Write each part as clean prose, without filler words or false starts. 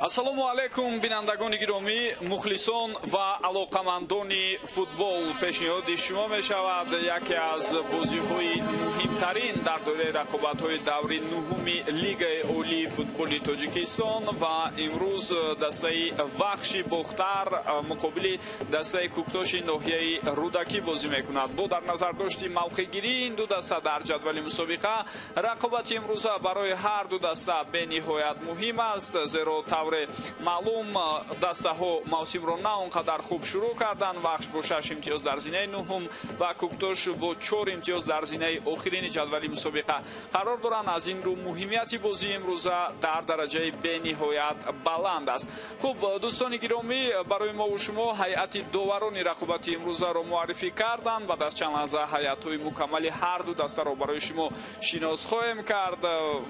ассалому алайкум бинандагони гиромӣ, мухлисон ва алоқамандони футбол. пешниҳоди шумо мешавад яке аз бозиҳои муҳимтарин дар доираи рақобатҳои даври нуҳуми лигаи олии футболи тоҷикистон ва имрӯз дастаи вахши бохтар муқобили дастаи куктоши ноҳияи рӯдакӣ бозӣ мекунад. бо дар назардошти мавқеъгирии ин ду даста дар ҷадвали мусобиқа, рақобати имрӯза барои ҳар ду даста бениҳоят муҳим аст, зеро тавре маълум дастаҳо мавсимро на он қадар хуб шурӯъ карданд. вахш бо 6 имтиёз дар зинаи нуҳум ва куктош бо 4 имтиёз дар зинаи охирини ҷадвали мусобиқа қарор доранд. аз ин рӯ муҳимияти бозии имрӯза дар дараҷаи бениҳоят баланд аст. хуб дӯстони гиромӣ, барои мову шумо ҳайати доварони рақобати имрӯзаро муаррифӣ карданд. баъд аз чанд лаҳза ҳайатҳои мукаммали ҳар ду дастаро барои шумо шинос хоҳем кард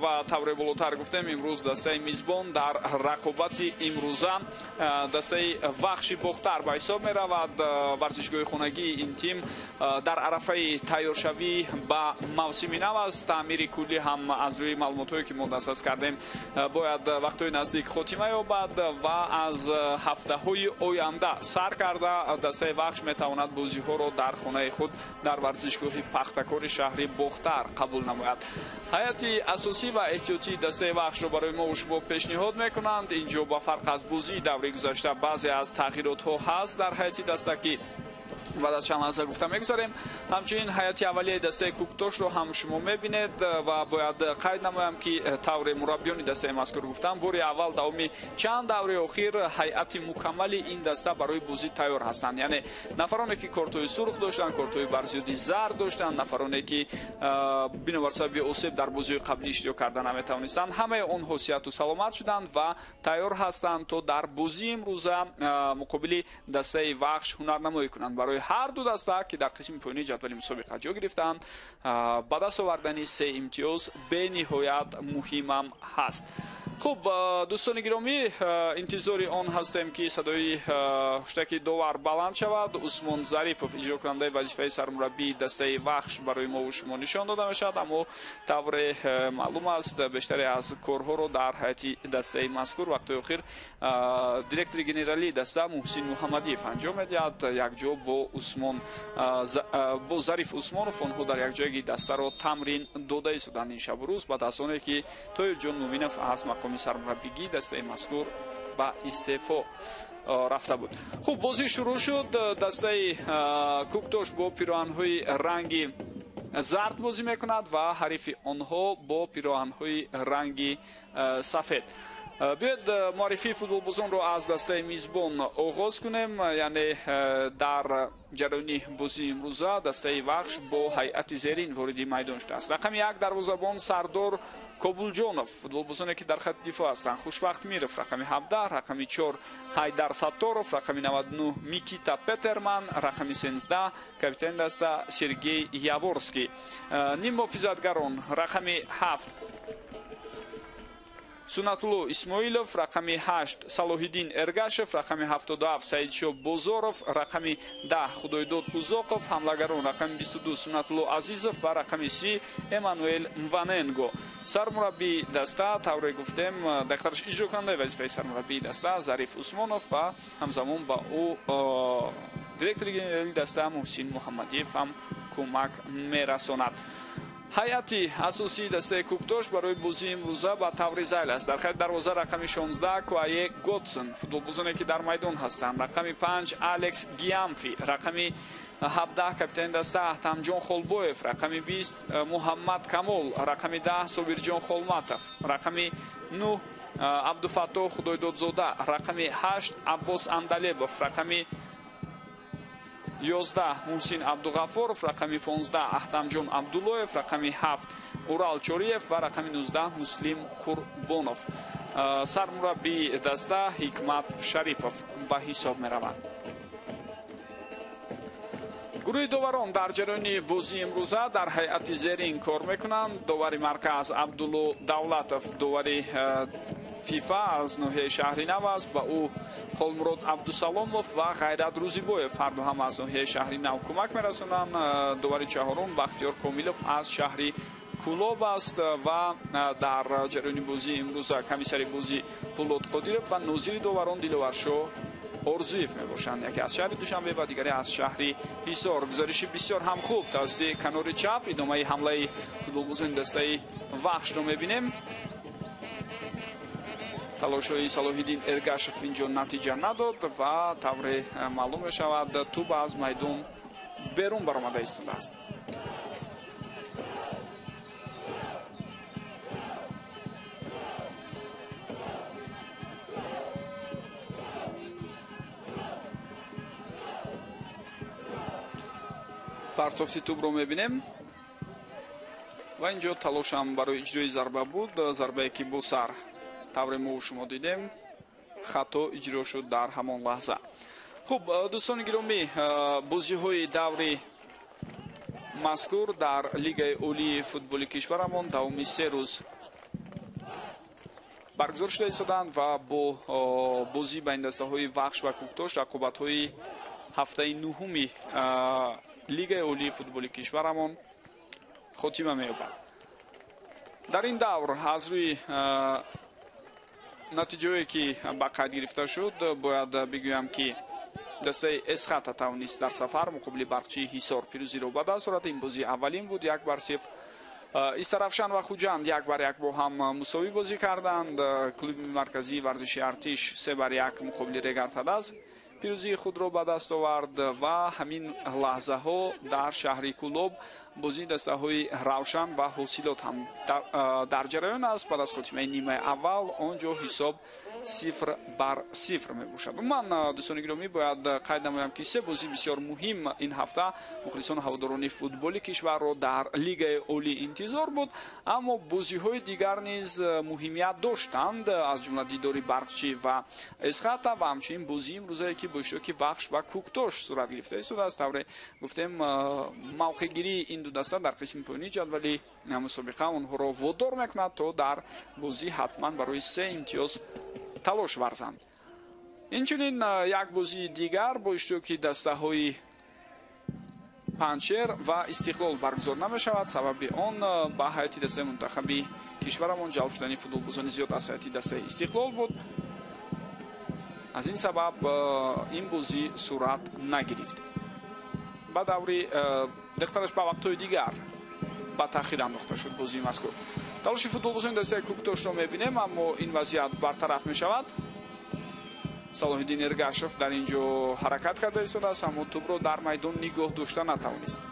ва тавре болотар гуфтем, имрӯз дастаи мизбон дар рақобати имрӯза дастаи вахши бохтар ба ҳисоб меравад. варзишгоҳи хонагии ин тим дар арафаи тайёршавӣ ба мавсими нав аст. таъмири куллӣ ҳам аз рӯи маълумотҳое ки мо дастрас кардем бояд вақтҳои наздик хотима ёбад ва аз ҳафтаҳои оянда сар карда дастаи вахш метавонад бозиҳоро дар хонаи худ дар варзишгоҳи пахтакори шаҳри бохтар қабул намояд. ҳайати асосӣ ва эҳтиётии дастаи вахшро барои мо шумо пешниҳод мекунанд. инҷо ба фарқ аз бозии даври гузашта баъзе аз тағйиротҳо ҳаст дар ҳайати даста ки баъд аз чанд лаҳза гуфта мегузарем. ҳамчунин ҳайати аввалияи дастаи куктошро ҳам шумо мебинед ва бояд қайд намоям ки тавре мураббиёни дастаи мазкур гуфтам, бори аввал давоми чанд даври охир ҳайати мукаммали ин даста барои бозӣ тайёр ҳастанд. яъне нафароне ки кортҳои сурх доштанд, кортҳои барзиёди зард доштанд, нафароне ки бинобар сабаби осеб дар бозиҳои қаблӣ иштирок карда наметавонистанд, ҳамаи онҳо сиҳату саломат шуданд ва тайёр ҳастанд то дар бозии имрӯза муқобили дастаи вахш ҳунарнамоӣ кунанд. барои ҳар ду даста ки дар қисми поёнии ҷадвали мусобиқа ҷо гирифтанд, ба даст овардани 3 имтиёз бениҳоят муҳимам ҳаст. хуб дӯстони гиромӣ, интизори он ҳастем ки садои хуштаки довар баланд шавад. усмон зарипов, иҷрокунандаи вазифаи сармураббии дастаи вахш, барои мову шумо нишон дода мешавад, аммо тавре маълум аст бештаре аз корҳоро дар ҳайати дастаи мазкур вақтҳои охир директори генералии даста муҳсин муҳаммадиев анҷом медиҳад. якҷо бо зариф усмонов онҳо дар якҷояги дастаро тамрин дода истоданд ин шабу рӯз, баъд аз оне ки тоҳирҷон мувинов аз мақоми сармураббигии дастаи мазкур ба истеъфо рафта буд. хуб бозӣ шурӯъ шуд. дастаи куктош бо пироҳанҳои ранги зард бозӣ мекунад ва ҳарифи онҳо бо пироҳанҳои ранги сафед. биёед муаррифии футболбозонро аз дастаи мизбон оғоз кунем. яъне дар ҷараёни бозии имрӯза дастаи вахш бо ҳайати зерин вориди майдон шудааст. рақами 1 дарвозабон Сардор Кобулҷонов, футболбозоне ки дар хати дифоъ ҳастанд, Хушвақт Миров, рақами 17, рақами 4 Ҳайдар Сатторов, рақами 99 Микита Петерман, рақами 13 капитани даста Сергей Яворский. ним муҳофизатгарон, рақами 7 Сунатулло Исмоилов, рақами 8 Салоҳиддин Эргашев, рақами 77 Саидшо Бозоров, рақами 10 Худойдод Узоқов, ҳамлагарон рақами 22 Сунатулло Азизов ва рақами 30 Эммануэл Мваненго. сармураббии даста тавре гуфтем, дактарш иҷрокунандаи вазифаи сармураббии даста Зариф Усмонов ва ҳамзамон ба ӯ директори генералии даста Муҳсин Муҳаммадиев ҳам кӯмак мерасонад. ҳайати асосии дастаи куктош барои бозии имрӯза ба таври зайл аст. дар хати дарвоза рақами 16 Куае Готсон, футболбозоне ки дар майдон ҳастанд, рақами 5 Алекс Гиамфи, рақами 17 капитани даста Аҳтамҷон Холбоев, рақами 20 Муҳаммад Камол, рақами 10 Собирҷон Холматов, рақами 9 Абдуфаттоҳ Худойдодзода, рақами 8 Аббос Андалебов, рақами 11 Муҳсин Абдуғаффоров, рақами 15 Аҳтамҷон Абдуллоев, рақами 7 Урал Чориев ва рақами 19 Муслим Қурбонов. сармураббии даста Ҳикмат Шарипов ба ҳисоб меравад. гурӯҳи доварон дар ҷараёни бозии имрӯза дар ҳайати зерин кор мекунанд. довари марказ Абдулло Давлатов, довари фифа аз ноҳияи шаҳри нав аст, ба ӯ Холмурод Абдусаломов ва Ғайрат Рӯзибоев ҳарду ҳам аз ноҳияи шаҳри нав кӯмак мерасонанд. довари чаҳорум Бахтиёр Комилов аз шаҳри کلوب است و در جریان بازی امروز کمیسر بازی پولاد قادیرов و نظیر داوران دیلوارشو ارزویف میباشند. یکی از شهر دوشنبه و دیگری از شهر حصار. گزارش بسیار هم خوب توسط کنار چپ ادامه حمله فوتبالبازان دسته وحش رو میبینیم. تلاش‌های صلاح‌الدین ارگاشف اینجا نتیجه نداد و طور معلوم می‌شود توپ از میدان بیرون برآمده ایستاده است. پرتافت توپ رو می‌بینیم و اینجا تلاش هم برای اجرای ضربه بود. ضربه‌ای که با سر طور ما شما دیدیم خطا اجرا شد در همان لحظه. خوب دوستان گرامی، بازی‌های دوری مذکور در لیگ اولی فوتبال کشورمان دومی 3 روز برگزار شده ایستادند و با بازی بین دسته‌های وحش و کوکتاش رقابت‌های هفته نهم لیگ اولی فوتبال کشورمان خاتمه می‌یابد. در این دور از روی نتیجه‌ای که به قید گرفته شد باید بگویم که دسته اسخط توانست در سفر مقابل برقچی حصار پیروزی را به دست آورد. این بازی اولین بود، 1-0. استرافشان و خوجند 1-1 با هم مساوی بازی کردند. کلوب مرکزی ورزشی ارتش 3-1 مقابل رگارتاداز پیروزی خود را به دست آورد و همین لحظه ها در شهر کلوب بازی دسته های روشن و حاصلات هم در جریان است. بعد از خاتمه نیمه اول آنجا حساب 0-0 می باشد. من دوستان گرامی باید قید نمایم که 3 بازی بسیار مهم این هفته مخلصان هواداران فوتبال کشور را در لیگ اولی انتظار بود، اما بازی های دیگر نیز مهمیت داشتند، از جمله دیدار برقچی و اسخط و همچنین بازی امروزی که با اشتراک وحش و کوکتاش صورت گرفته است. از طور گفتیم موقع گیری این دو دسته در قسم پایینی جدول مسابقه آنها را وادار میکند تا در بازی حتما برای 3 امتیاز تلاش ورزند. اینچنین یک بازی دیگر با اشتراک دسته های پنجشیر و استقلال برگزار نمی شود. سبب آن به هیئت دسته منتخبی کشورمان جلب شدن فوتبالبازان زیاد از هیئت دسته استقلال بود. از این سبب این بازی صورت نگرفت. با دوری دخترش به وقت‌های دیگر با تأخیر انداخته شد بازی مذکور. تلاش فوتبالبازان دسته کوکتاش را می‌بینیم، اما این وضعیت برطرف می‌شود. صلاح‌الدین ارگاشف در اینجا حرکت کرده ایستاده است، اما توپ را در میدان نگاه داشته نتوانست.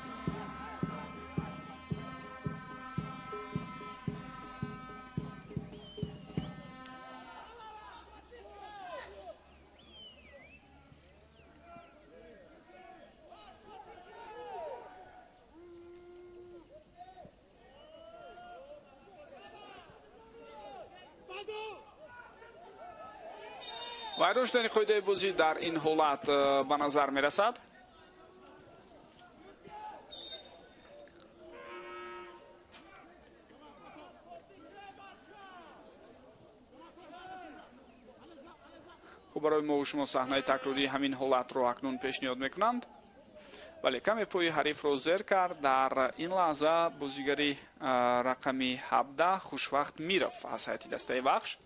ویران شدن قاعده بازی در این حالت به نظر می رسد. خب برای ما و شما صحنه تکراری همین حالت رو اکنون پیشنهاد میکنند. ولی کمی پای حریف رو زیر کرد. در این لحظه بازیگری رقمی 17 خوشوقت میرفت از هیئت دسته وحش.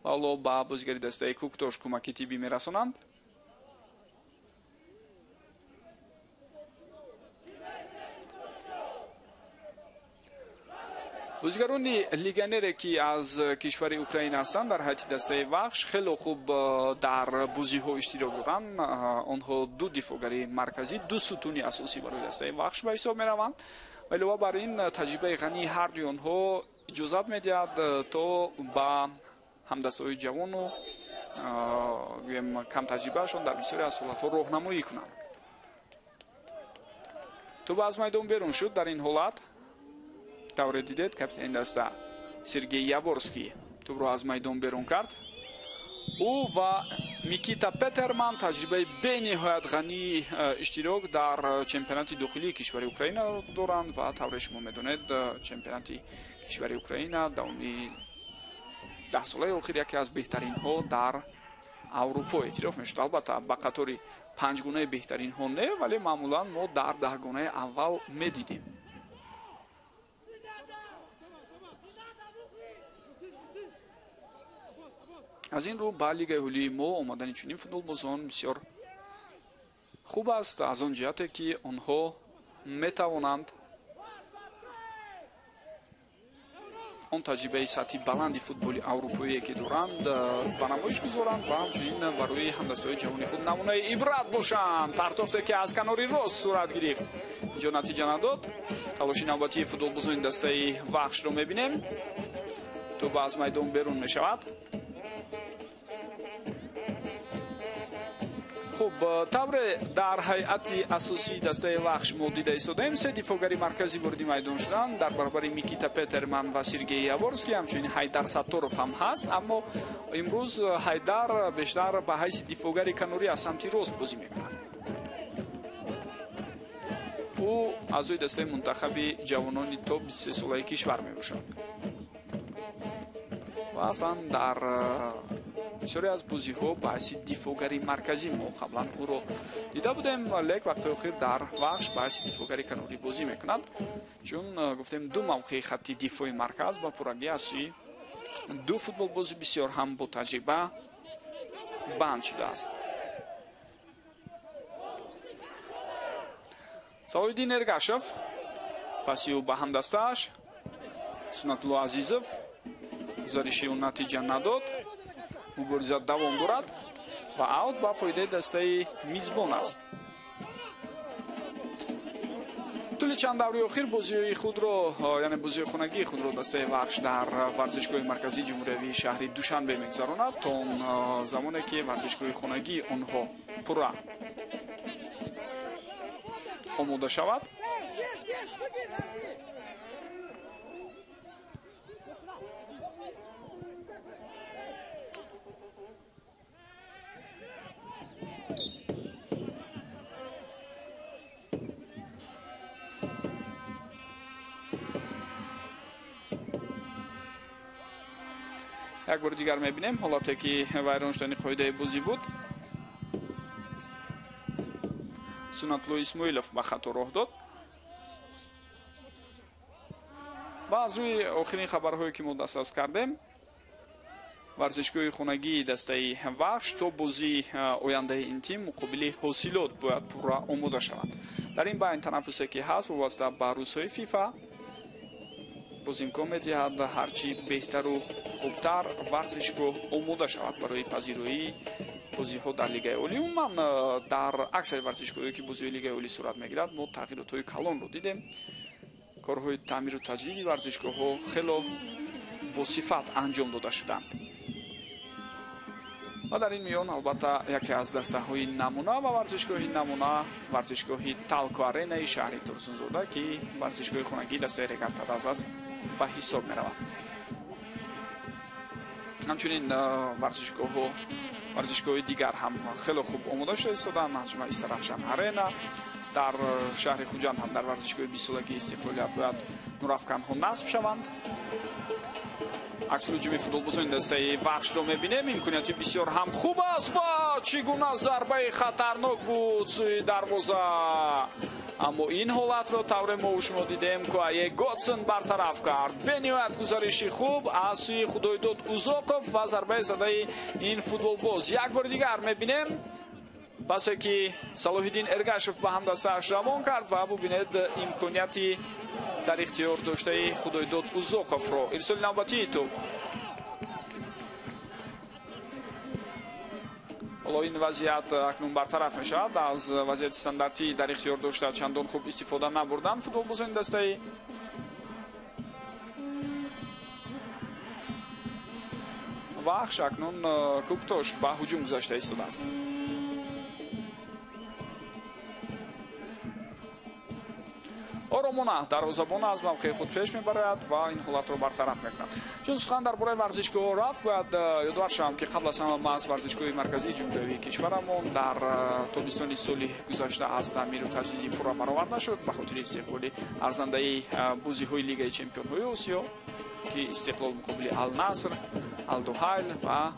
حالا با بازیگری دسته کوکتاش کمکی تیبی میرسانند. بازیگران لیگنری که از کشور اوکراین هستند در هیئت دسته وحش خیلی خوب در بازی ها اشتراک دارند. آنها 2 دفاعگری مرکزی، 2 ستون اساسی برای دسته وحش به حساب میروند. ولی بر این تجربه غنی هر دوی آنها اجازه میدهد تا با همدستهای جوان و کم تجربهشان در بسیاری از حالتها راهنمایی کنند. توپ از میدان بیرون شد. در این حالت طور دیدید کاپیتان دسته سرگئی یاورسکی توپ را از میدان بیرون کرد. او و میکیتا پترمن تجربه به نهایت غنی اشتراک در چمپیونات داخلی کشور اوکراین دارند و طور شما میدونید چمپیونات کشور اوکراین دومی 10 ساله اخیر یکی از بهترین ها در اروپا اعتراف میشد. البته با قطار 5 گونه بهترین ها نه، ولی معمولا ما در 10 گونه اول میدیدیم. از این رو با لیگ اولی ما آمدن چنین فوتبالبازان بسیار خوب است از آن جهت که آنها میتوانند آن تجربه سطحی بلند فوتبال اروپایی که دارند به نمایش گذارند و همچنین برای همدستهای جوانی خود نمونه عبرت باشند. پرتافته که از کناری راست صورت گرفت، اینجا نتیجه نداد. تلاش نوبتی فوتبالبازان دسته وحش رو میبینیم. توپ از میدان بیرون میشود. خب طور در هیئت اساسی دسته وحش ما دیده ایستادیم. سه دفاعگری مرکزی وارد میدان شدند در برابر میکیتا پترمن و سرگئی یاورسکی. همچنین حیدر ساتورف هم هست، اما امروز حیدر بیشتر به حیث دفاعگری کناری از سمت راست بازی میکند. او اعضای دسته منتخب جوانان تا 23 ساله کشور میباشد و اصلا در بسیاری از بازی ها به حیث دفاعگری مرکزی ما قبلا او رو دیده بودیم، لیک وقت اخیر در وحش به حیث دفاعگری کناری بازی میکند، چون گفتیم دو موقع خطی دفاعی مرکز با پورگی از سوی دو فوتبال بازی بسیار هم با تجربه بند شده است. صلاحالدین ارگاشف پسی او به همدستش سنت‌الله عزیزов گزارشی اون نتیجه نداد. مبارزات دوام دارد و اوت با فایده دسته میزبان است. طول چند دوره اخیر بازی خود رو یعنی بازی خانگی خود رو دسته وحش در ورزشگاه مرکزی جمهوری شهری دوشنبه میگذراند تا اون زمانی که ورزشگاه خانگی آنها پورا آماده شود. یک بار دیگر میبینیم حالاتی که ویران شدن قاعده بازی بود. سنت‌الله اسماعیلوف به خطا راه داد و از روی آخرین خبرهایی که ما دسترس کردیم ورزشگاه خانگی دسته وحش تا بازی آینده این تیم مقابل حاصلات باید پورا آماده شود. در این بین تنفسی که هست وابسته به روزهای فیفا باز امکان می‌دهد هرچی بهتر و خوبتر ورزشگاه آماده شود برای پذیرایی بازی‌ها در لیگ اولی. من در اکثر ورزشگاه‌هایی که بازی لیگ اولی صورت می‌گیرد ما تغییرات‌های کلان رو دیدیم. کارهای تعمیر و تجدید ورزشگاه‌ها خیلی با صفت انجام داده شدند و در این میان البته یکی از دسته‌های نمونه و ورزشگاه نمونه ورزشگاه تالکو آرنا شهر ترسونزاده که ورزشگاه خانگی دسته ریگارتاداز است به حساب می‌رود. همچنین ورزشگاه دیگر هم خیلی خوب آماده شده ایستادند. مجموعه استرافشان آرنا در شهر خوجند هم در ورزشگاه 20 سالگی استقلالیت باید نورافکن‌ها نصب شوند. عکس الهجومی فوتبالبازان دسته وحش رو می‌بینیم. امکانیت بسیار هم خوب است و چگونه ضربه خطرناک بود سوی دروازه، اما این حالت رو طور ما شما دیدیم که یک گاتسن برطرف کرد. بنیاد گزارشی خوب از سوی خدایداد اوزاقوف و ضربه زده این فوتبالباز. یک بار دیگر می‌بینیم پس که صلاحالدین ارگاشف به همدستش روان کرد و ببینید امکانیتی در اختیار داشته خدایداد اوزاقوف رو. ارسال نوبتی تو حالا این وضعیت اکنون برطرف می شود. از وضعیت استانداردی در اختیار داشته چندان خوب استفاده نبردن فوتبالبازان دسته وحش. اکنون کوکتوش به هجوم گذاشته ایستاده است. آرامانه دروازه‌بان از موقع خود پیش میبرد و این حالت رو برطرف میکند. چون سخن درباره ورزشگاه رفت باید یادآور شوم که قبل از همه ما از ورزشگاه مرکزی جمهوری کشورمون در تابستان سال گذشته از تعمیر و تجدید پورا برآورده شد به خاطر استقبال ارزنده بازی‌های لیگ چمپیون‌های آسیا که استقلال مقابل النصر، الدوحیل و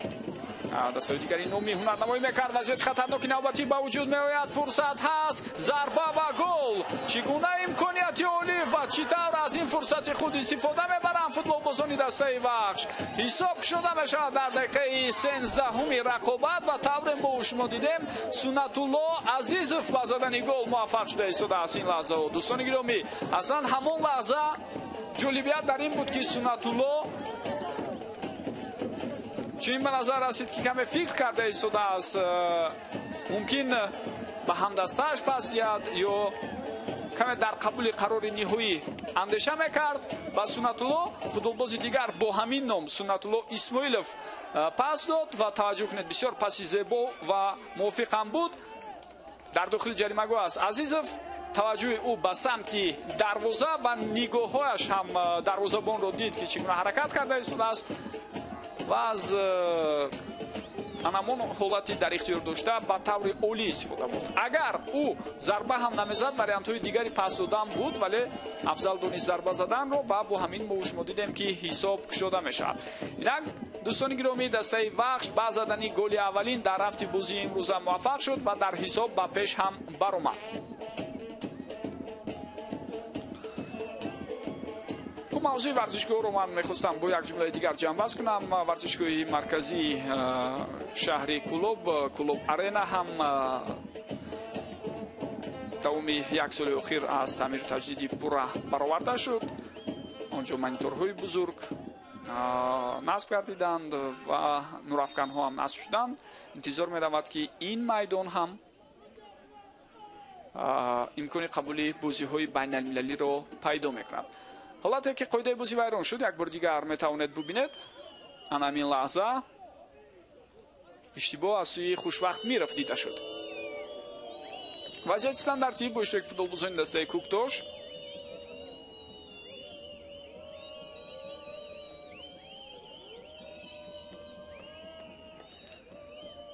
دستای دیگری نومی هنرنمایی میکرد. وضعیت خطرناکی نوبتی با وجود میآید. فرصت هست، ضربه و گل. چگونه امکانیت عالی و چطور از این فرصت خود استفاده میبرند فوتبالبازان دسته وخش. حساب شده میشود در دقیقه 13 رقابت و طور ما شما دیدیم سنت الله عزیزов با زدن گل موفق شده است. این لحظه دوستان گرامی اصلا همون لحظه جالبیت در این بود که سنت الله چون به نظر رسید که کمی فکر کرده ایستاده است، ممکن به همدستش پس یاد یا کمی در قبول قرار نهایی اندیشه میکرد. و سنت الله فوتبالباز دیگر با همین نام سنت الله اسماعیلov پاس داد و توجه کنید بسیار پاسی زیبا و موفق هم بود. در داخل جریمه گاه است عزیزов توجه او به سمت دروازه و نگاهش هم دروازه‌بان را دید که چگونه حرکت کرده ایستاده است و از همون حالتی در اختیار داشته به طور عالی استفاده بود. اگر او ضربه هم نمیزد وریانت های دیگری پس دادن بود، ولی افضل دانست ضربه زدن رو و با همین ما شما دیدیم که حساب شده میشه. اینک دوستان گرامی دسته وخش با زدن گل اولین در هفته بازی امروز موفق شد و در حساب به پیش هم برآمد. موضوع ورزشگاه رو من میخواستم با یک جمله دیگر جنبش کنم. ورزشگاه مرکزی شهری کلوب آرینا هم دوام یک سال اخیر از تعمیر و تجدید پورا برآورده شد. آنجا مانیتورهای بزرگ نصب گردیدند و نورافکن‌ها هم نصب شدند. انتظار می‌رود که این میدان هم امکان قبول بازی‌های بین‌المللی را پیدا می‌کند. حالتی که قاعده بازی ویران شد یک بار دیگر میتوانید ببینید. همین لحظه اشتباه از سوی خوشوقت میرفت دیده شد. وضعیت استانداردی با اشتراک فوتبالبازان دسته کوکتاش.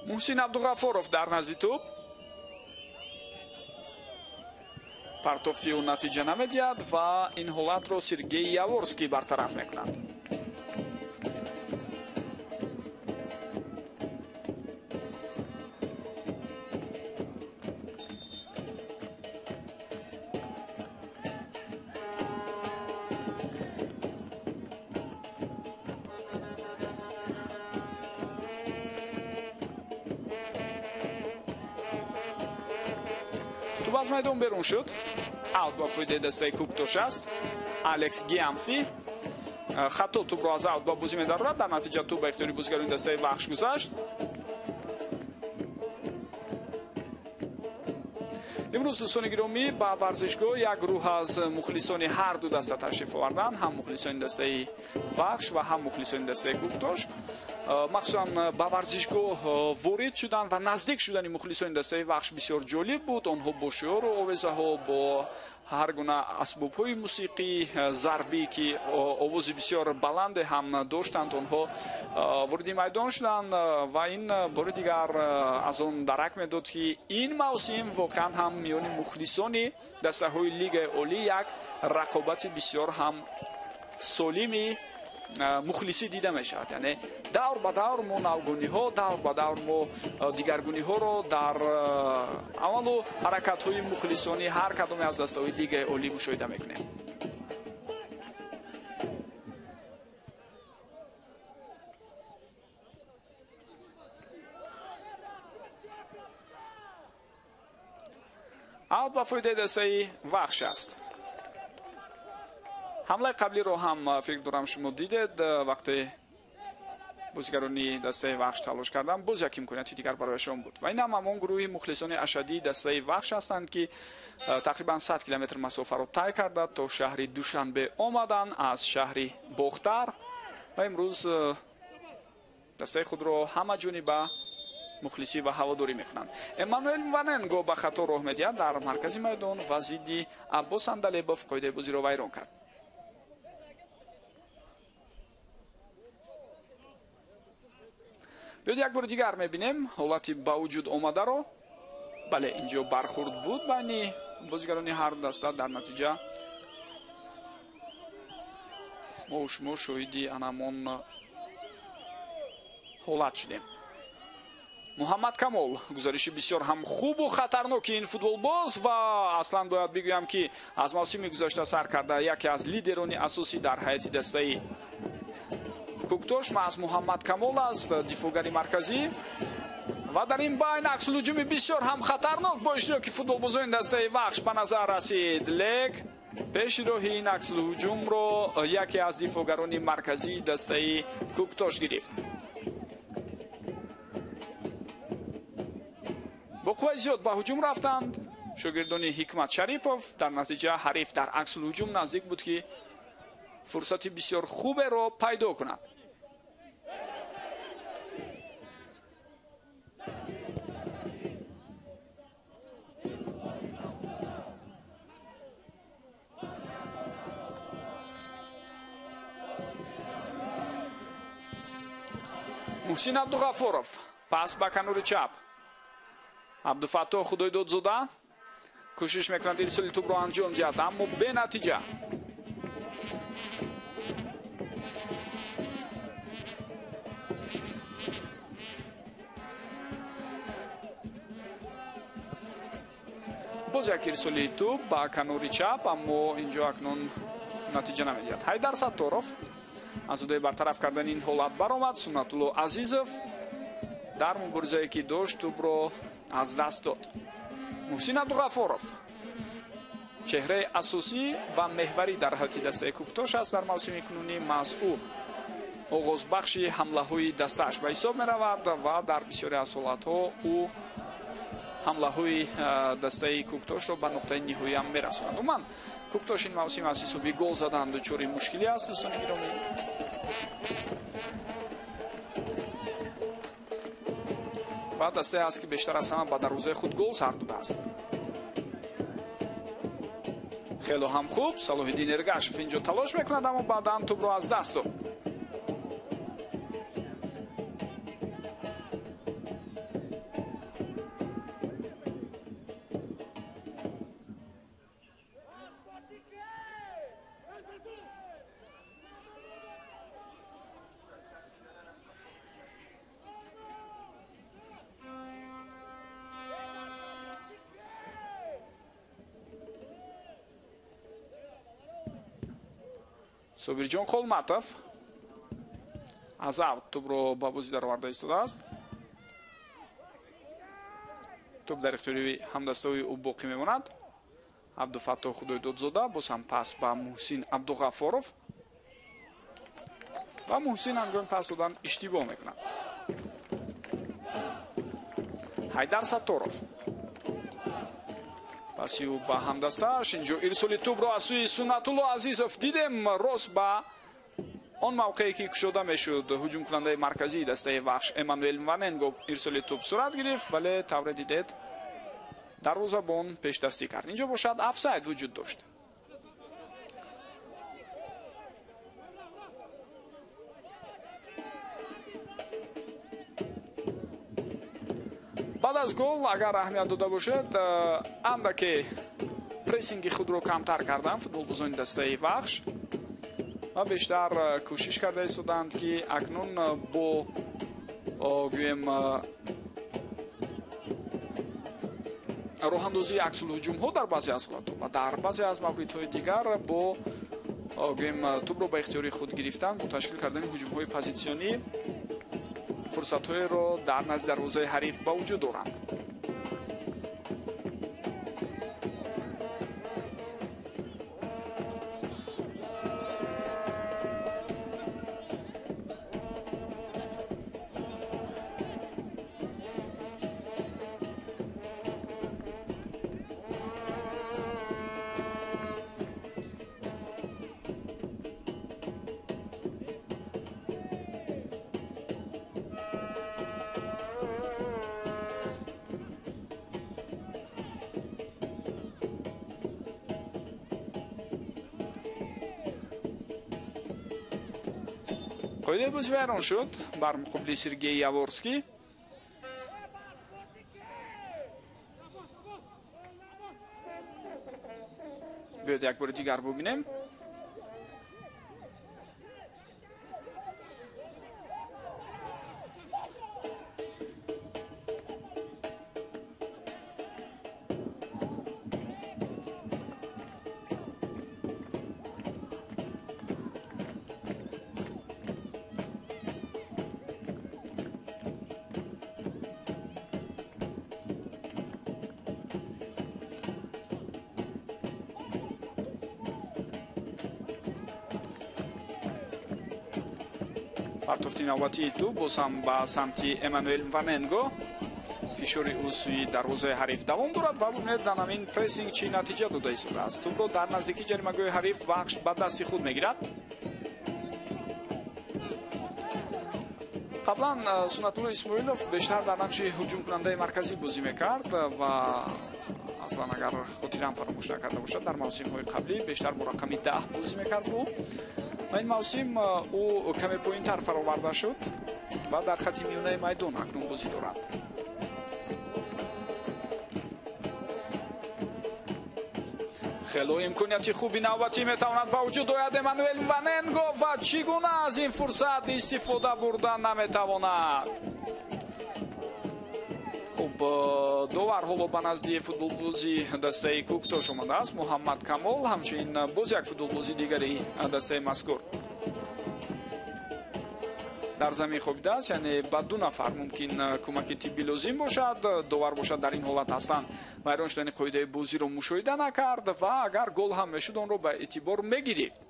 محسن عبدالغفارov در نزد توپ پرتافتی او نتیجه نمیدهد و این حالت را سرگئی یاورسکی برطرف میکند. توپ از میدان بیرون شد. اوت با فایده دسته کوکتاش است. الکس گیامفی خطا توپ را از اوت با بازی می‌دارد. در نتیجه توپ به اختیار بازیگران دسته وخش گذشت. امروز دوستان گرامی با ورزشگاه یک گروه از مخلصان هر دو دسته تشریف آوردند، هم مخلصان دسته وخش و هم مخلصان دسته کوکتاش. مخصوصا با ورزشگاه وارد شدن و نزدیک شدن مخلصان دسته وخش بسیار جالب بود. آنها با شعار و آوازه ها با هر گونه اسباب های موسیقی ضربی که آواز بسیار بلند هم داشتند آنها وارد میدان شدند و این بار دیگر از آن درک میداد که این موسم واقعا هم میان مخلصان دسته های لیگ عالی یک رقابت بسیار هم سالمی مخلصی دیده می شود. یعنی دور به دور ما نوگونی ها، دور به دور ما دیگرگونی ها رو در عمل و حرکت های مخلصانی هر کدام از دسته های لیگ عالی مشاهده میکنیم. اوت با فایده دسته وخش است. حمله قبلی رو هم فکر دارم شما دیدید. وقتی بازیگرانی دسته وخش تلاش کردن باز یک امکانیت دیگر برایشان بود و این هم همون گروه مخلصان اشدی دسته وخش هستند که تقریبا 100 کیلومتر مسافه رو طی کرده تا شهر دوشنبه آمدن از شهر باختر و امروز دسته خود رو همه جونی به مخلصی و هواداری میکنند. امانوئل وننگو به خطا راه میدهد در مرکز میدان و ضد عباس اندلیبوف قاعده بازی رو ویران کرد. بیاید یک بار دیگر میبینیم حالتی با وجود آمده رو. بله اینجا برخورد بود بین بازیگران هر دسته، در نتیجه ما شما شاهدی انامون حالت شدیم. محمد کامل گزارشی بسیار هم خوب و خطرناک این فوتبال باز و اصلا باید بگویم که از موسم گذشته سر کرده یکی از لیدران اساسی در هیئت دسته‌ای کوکتوش محض محمد کامل است، دفاعگر مرکزی و در این بین عکس الهجوم بسیار هم خطرناک با اشتراک فوتبالبازان دسته وحش به نظر رسید. لیک پیش روی این عکس الهجوم رو یکی از دفاعگران مرکزی دسته کوکتوش گرفت. با قوت زیاد به هجوم رفتند شاگردان حکمت شریپوف. در نتیجه حریف در عکس الهجوم نزدیک بود که فرصتی بسیار خوب را پیدا کند. محسن عبدالغفورов پس به کنار چپ. عبدالفتاح خدایدادزاده کوشش میکند ارسال توپ را انجام دهد اما به نتیجه. باز یک ارسال توپ به کنار چپ اما اینجا اکنون نتیجه نمیدهد. حیدر ستاروف از اودای برطرف کردن این حالت برآمد. سنت‌الله عزیزов در مبارزه‌ای که داشت توپ را از دست داد. محسن عبدالغفورov چهره اساسی و محوری در هیئت دسته کوکتوش است. در موسم کنونی مسئول آغازبخش حمله‌های دسته‌اش به حساب می‌رود و در بسیاری از حالت‌ها او حمله‌های دسته کوکتوش را به نقطه نهایی هم می‌رساند. عموماً کوکتوش این موسم از حسابی گل زدن دچار مشکلی است دوستان گرامی. و دسته است که بیشتر از همه به دروازه خود گل سر داده است. خیلی هم خوب صلاح‌الدین ارگشف اینجا تلاش میکند اما بعداً توپ را از دست داد. صابرجان خولماتov از اوت توپ را به بازی در آورده ایستاده است. توپ در اختیار همدسته‌های او باقی میماند. عبدالفتاح خدایدادزاده باز هم پس به محسن عبدالغفورov و محسن هنگام پس دادن اشتباه میکند. حیدر ستاروف پس او با همدستش اینجا ارسال توپ را از سوی سنت‌الله عزیزов دیدیم راست به آن موقعی که کشوده میشد هجوم کننده مرکزی دسته وحش امانوئل وننگو ارسال توپ صورت گرفت ولی طور دیدید دروازه‌بان پیش دستی کرد. اینجا باشد افساید وجود داشت. بعد از گل اگر اهمیت داده باشد اندکی پرسینگ خود رو کمتر کردن فوتبالبازان دسته وحش و بیشتر کوشش کرده ایستادند که اکنون با گویم راه‌اندازی عکس الهجوم ها در بعضی از حالات و در بعضی از موردهای دیگر با گویم توپ رو به اختیار خود گرفتن با تشکیل کردن هجوم های پوزیشنی فرصت های رو در نزد دروازه حریف با وجود دارند. قاعده بازی ویران شد بر مقابل سرگئی یاورسکی. بیاید یک بار دیگر ببینیم. партофти навбати ту боз ҳам ба самти Эммануэл Ваненго. фишори ӯ сӯи дарвозаи ҳариф давом дорад ва бубинед дар ҳамин прессинг чӣ натиҷа дода истодааст. тӯбро дар наздикии ҷаримагоҳи ҳариф вахш ба дасти худ мегирад. қаблан Сунатулло Исмоилов бештар дар нақши ҳуҷумкунандаи марказӣ бозӣ мекард ва аслан агар хотирам фаромӯш накарда бошад дар мавсимҳои қаблӣ бештар бо рақами 10 бозӣ мекард ӯ. ва ин мавсим ӯ каме поинтар фароварда шуд ва дар хати миёнаи майдон акнун бозӣ дорад. хело имконияти хуби навбатӣ метавонад ба вуҷуд ояд. Эммануэл Ваненго ва чӣ гуна аз ин фурсат истифода бурда наметавонад. хуб довар ҳоло ба назди футболбози дастаи Кӯктош омадааст. Муҳаммад Камол ҳамчунин боз як футболбози дигари дастаи мазкур дар замин хобидааст, яъне ба 2 нафар мумкин кӯмаки тиббӣ лозим бошад. довар бошад дар ин ҳолат аслан вайрон шудани қоидаи бозиро мушоҳида накард ва агар гол ҳам мешуд онро ба эътибор мегирифт.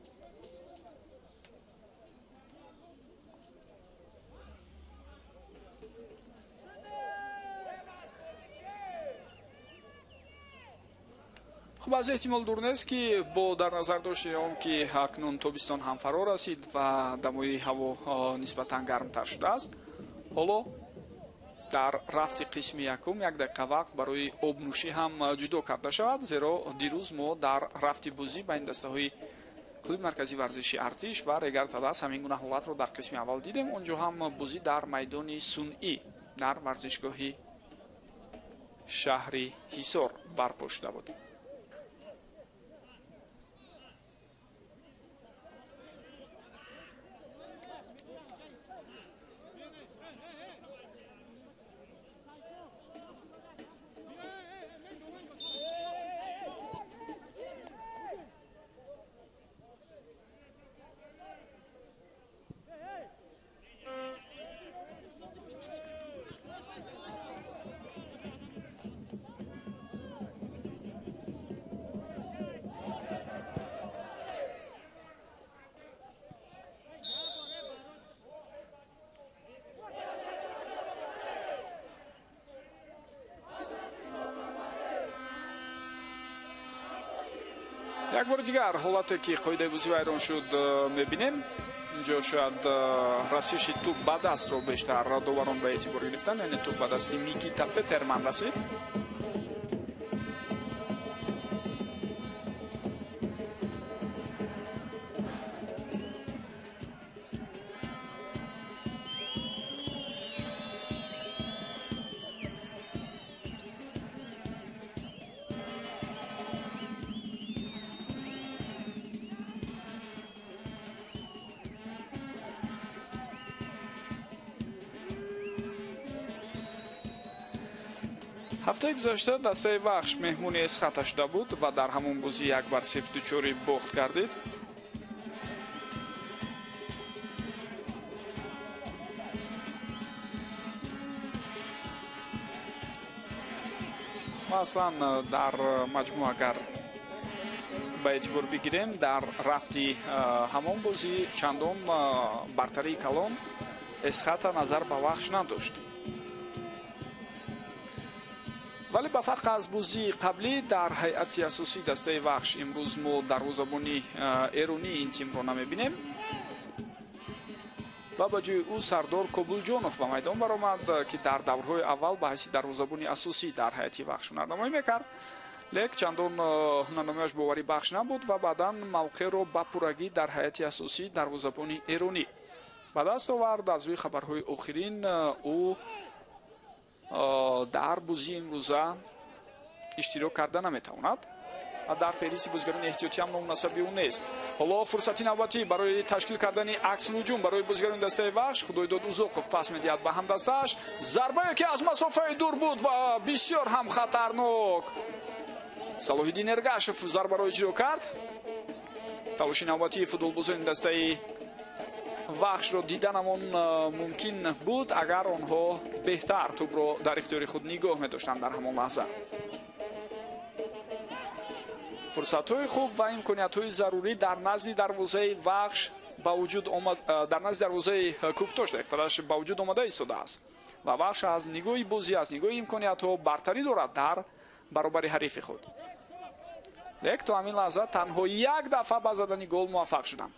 хуб аз эҳтимол дур нест ки бо дар назар дошти он ки акнун тобистон ҳам фаро расид ва дамои ҳаво нисбатан гармтар шудааст, ҳоло дар рафти қисми якум 1 дақиқа вақт барои обнӯшӣ ҳам ҷудо карда шавад, зеро дирӯз мо дар рафти бозӣ байни дастаҳои клуби марказии варзиши Артиш ва Регар Талас ҳамин гуна ҳолатро дар қисми аввал дидем. онҷо ҳам бозӣ дар майдони сунъӣ дар варзишгоҳи шаҳри Ҳисор барпо шуда буд. як бори дигар ҳолате ки қоидаи бозӣ вайрон шуд мебинем. инҷо шояд расиши туп ба дастро бештар доварон ба эътибор гирифтан, яъне туп ба дасти Микита Петерман расид. ҳафтаи гузашта дастаи вахш меҳмони Эсхата шуда буд ва дар ҳамон бозӣ 1-0 дучори бохт гардид. аслан дар маҷмӯъ агар ба эътибор бигирем, дар рафти ҳамон бозӣ чандон бартарии калон Эсхата назар ба вахш надошт. вале ба фарқ аз бозии қаблӣ дар ҳайати асосии дастаи вахш имрӯз мо дарвозабони эронии ин тимро намебинем ва ба ҷои ӯ Сардор Кобулҷонов ба майдон баромад ки дар даврҳои аввал ба ҳайси дарвозабони асосӣ дар ҳайати вахш ҳунарнамоӣ мекард, лек чандон ҳунарнамояш боварӣ бахш набуд ва баъдан мавқеъро ба пуррагӣ дар ҳайати асосии дарвозабони эронӣ ба даст овард. аз рӯи хабарҳои охирин ӯ дар бозии имрӯза иштирок карда наметавонад ва дар феҳристи бозигарони эҳтиётӣ ҳам номунасаби ӯ нест. ҳоло фурсати навбатӣ барои ташкил кардани аксилҳуҷум барои бозигарони дастаи вахш. Худоидод Узоқов пас медиҳад ба ҳамдастааш. зарбае ки аз масофаи дур буд ва бисёр ҳам хатарнок. Салоҳиддин Эргашев зарбаро иҷро кард. талоши навбатии футболбозони дастаи вахшро диданамон мумкин буд агар онҳо беҳтар тӯбро дар ихтиёри худ нигоҳ медоштанд дар ҳамон лаҳза. фурсатҳои хуб ва имкониятҳои зарурӣ дар назди дарвозаи вахш با وجود آمد در نزد دروازه کوکتوش دقیق‌ترش با وجود آمده ایستاده است و بخش از نگاه بازی از نگاه امکانیت‌ها برتری دارد در برابر حریف خود. لیک تو همین لحظه تنها یک دفعه به زدن گل موفق شدند.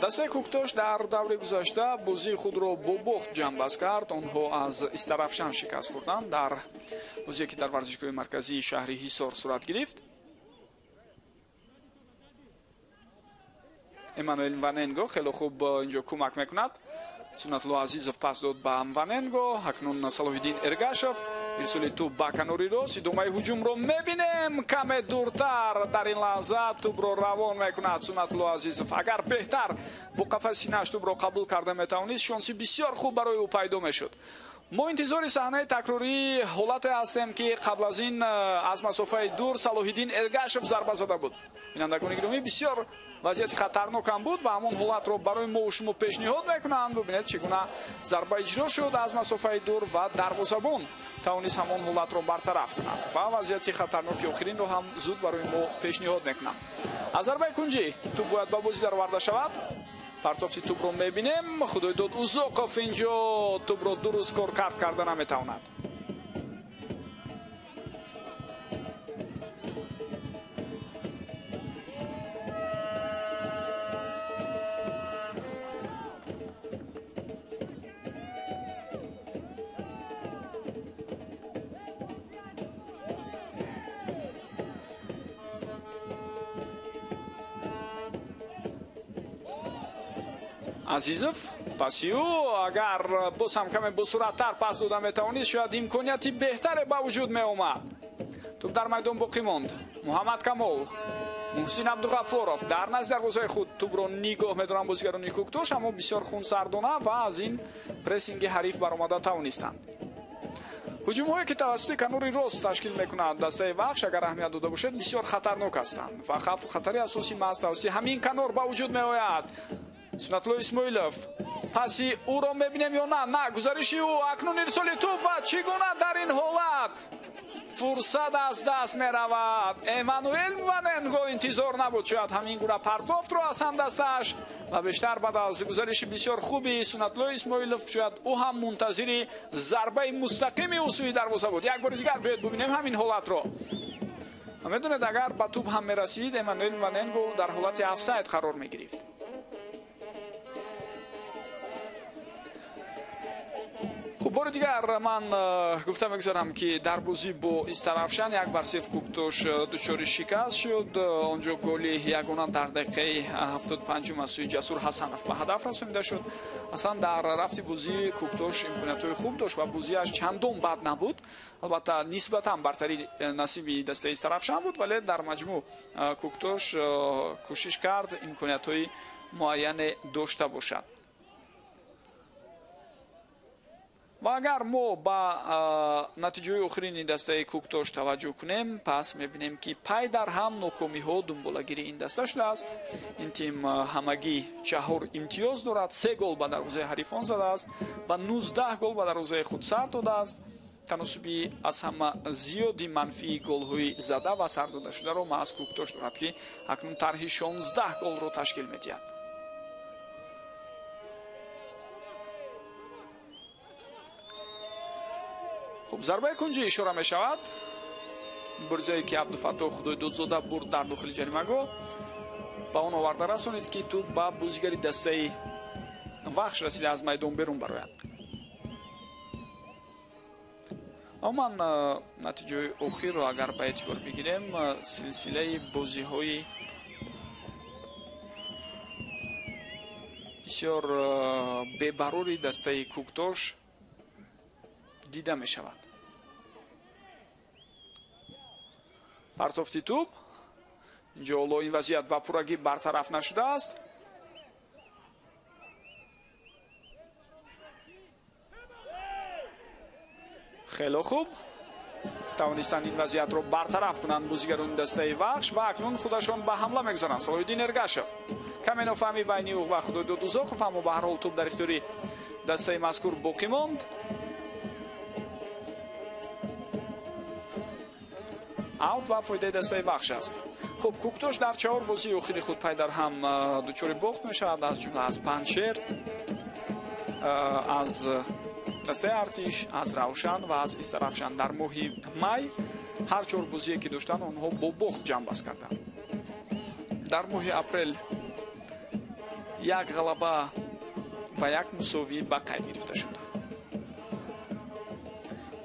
دسته کوکتوش در دوره گذشته بازی خود را با باخت جنببست کرد. آنها از استرافشان شکست خوردند در بازی که در ورزشگاه مرکزی شهر حصار صورت گرفت. امانوئل واننگو خیلی خوب اینجا کمک میکند. سنت‌الله عزیزов پاس داد به واننگو. اکنون صلاح‌الدین ارگاشов ارسال توپ به کناری راست. ادامه هجوم رو میبینیم کم دورتر. در این لحظه توپ رو روان میکند سنت‌الله عزیزов. اگر بهتر با قفس سینه‌اش توپ رو قبول کرده میتوانست شانسی بسیار خوب برای او پیدا میشد. ما انتظار صحنه تکراری حالت هستیم که قبل از این از مسافه دور صلاح‌الدین ارگاشov ضربه زده بود. بینندگان گرامی بسیار وضعیت خطرناک هم بود و همون حالت رو برای ما و شما پیشنهاد میکنند. ببینید چگونه ضربه اجرا شد از مسافه دور و دروازه‌بان توانست همون حالت رو برطرف کند و وضعیت خطرناک آخرین رو هم زود برای ما پیشنهاد میکنم. از ضربه کنجی توپ باید به بازی درآورده شود. پرتافت توپ رو میبینیم. خدای داد اوزاقوف اینجا توپ رو درست کار کرده نمیتواند. عزیزов پسیو اگر باز هم کمی با سرعت‌تر پس داده میتوانست شاید امکانیتی بهتری به وجود می اومد. توپ در میدان باقی ماند. محمد کمال، محسن عبدالغفارov در نزد دروازه خود توپ رو نگاه می‌دارند بازیگران کوکتوش، اما بسیار خونسردانه و از این پرسینگ حریف برآمده توانستند. هجوم‌هایی که توسط کنار راست تشکیل می‌کنند دسته بخش اگر اهمیت داده باشد بسیار خطرناک هستند و خطر و خطری اساسی محض توسط همین کنار به وجود می‌آید. سنت‌الله اسماعیلوف پسی او را می‌بینیم یا نه گزارشی او اکنون ارسال توپ و چگونه در این حالت فرصت از دست می‌رود. امانوئل واننگو انتظار نبود شاید همین گونه پرتافت را از هم دستش و بیشتر بعد از گزارش بسیار خوبی سنت‌الله اسماعیلوف شاید او هم منتظر ضربه مستقیم او سوی دروازه بود. یک بار دیگر باید ببینیم همین حالت را. می‌دونید اگر به توپ هم می‌رسید امانوئل واننگو در حالت آفساید قرار می‌گرفت. خب بار دیگر من گفته میگذارم که در بازی با استرافشان یک بر صفر کوکتوش دچار شکست شد. آنجا گلی یگانه در دقیقه 75 از سوی جسور حسنов به هدف رسانیده شد. اصلا در رفت بازی کوکتوش امکانیت‌های خوب داشت و بازیش چندان بد نبود. البته نسبتاً برتری نصیب دسته استرافشان بود، ولی در مجموع کوکتوش کوشش کرد امکانیت‌های معین داشته باشد. و اگر ما با نتیجه آخرین دسته کوکتوش توجه کنیم پس میبینیم که پای در هم ناکامی ها دنبالگیری این دسته شده است. این تیم همگی 4 امتیاز دارد، 3 گل به دروازه حریفان زده است و 19 گل به دروازه خود سر داده است. تناسبی از همه زیادی منفی گل های زده و سر داده شده را ما از کوکتوش دارد که اکنون طرح 16 گل را تشکیل میدهد. خب ضربه کنجی اشاره می شود. برزایی که عبدالفتاح خدای دودزاده برد در داخل جریمه‌گاه با اون آورده رسانید که توپ به بازیگری دسته وحش رسیده از میدان بیرون برآید. اما نتیجه اخیر رو اگر به اعتبار بگیریم سلسله بازی‌های بسیار بی‌بروری دسته کوکتوش دیده می شود. پرتافتی توپ اینجا این وضعیت با پورگی برطرف نشده است. خیلی خوب توانستند این وضعیت رو برطرف کنند بازیگران دسته وحش و اکنون خودشان به حمله میگذارند. صلاح‌الدین ارگاشov کمی نفهمی بین او و خدای دودزاقوف، اما به هر حال توپ در اختیار дастаи мазкур боқӣ монд. аут ва фоидаи дастаи вахш аст. хуб, Куктош дар 4 бозии охири худ пай дар ҳам дучори бохт мешавад, аз ҷумла аз Панчер, аз дастаи Артиш, аз Равшан ва аз Истарафшан. дар моҳи май ҳар 4 бозие ки доштанд онҳо бо бохт ҷамъбаст карданд. дар моҳи апрел як ғалаба ва як мусовӣ ба қайд гирифта шуд.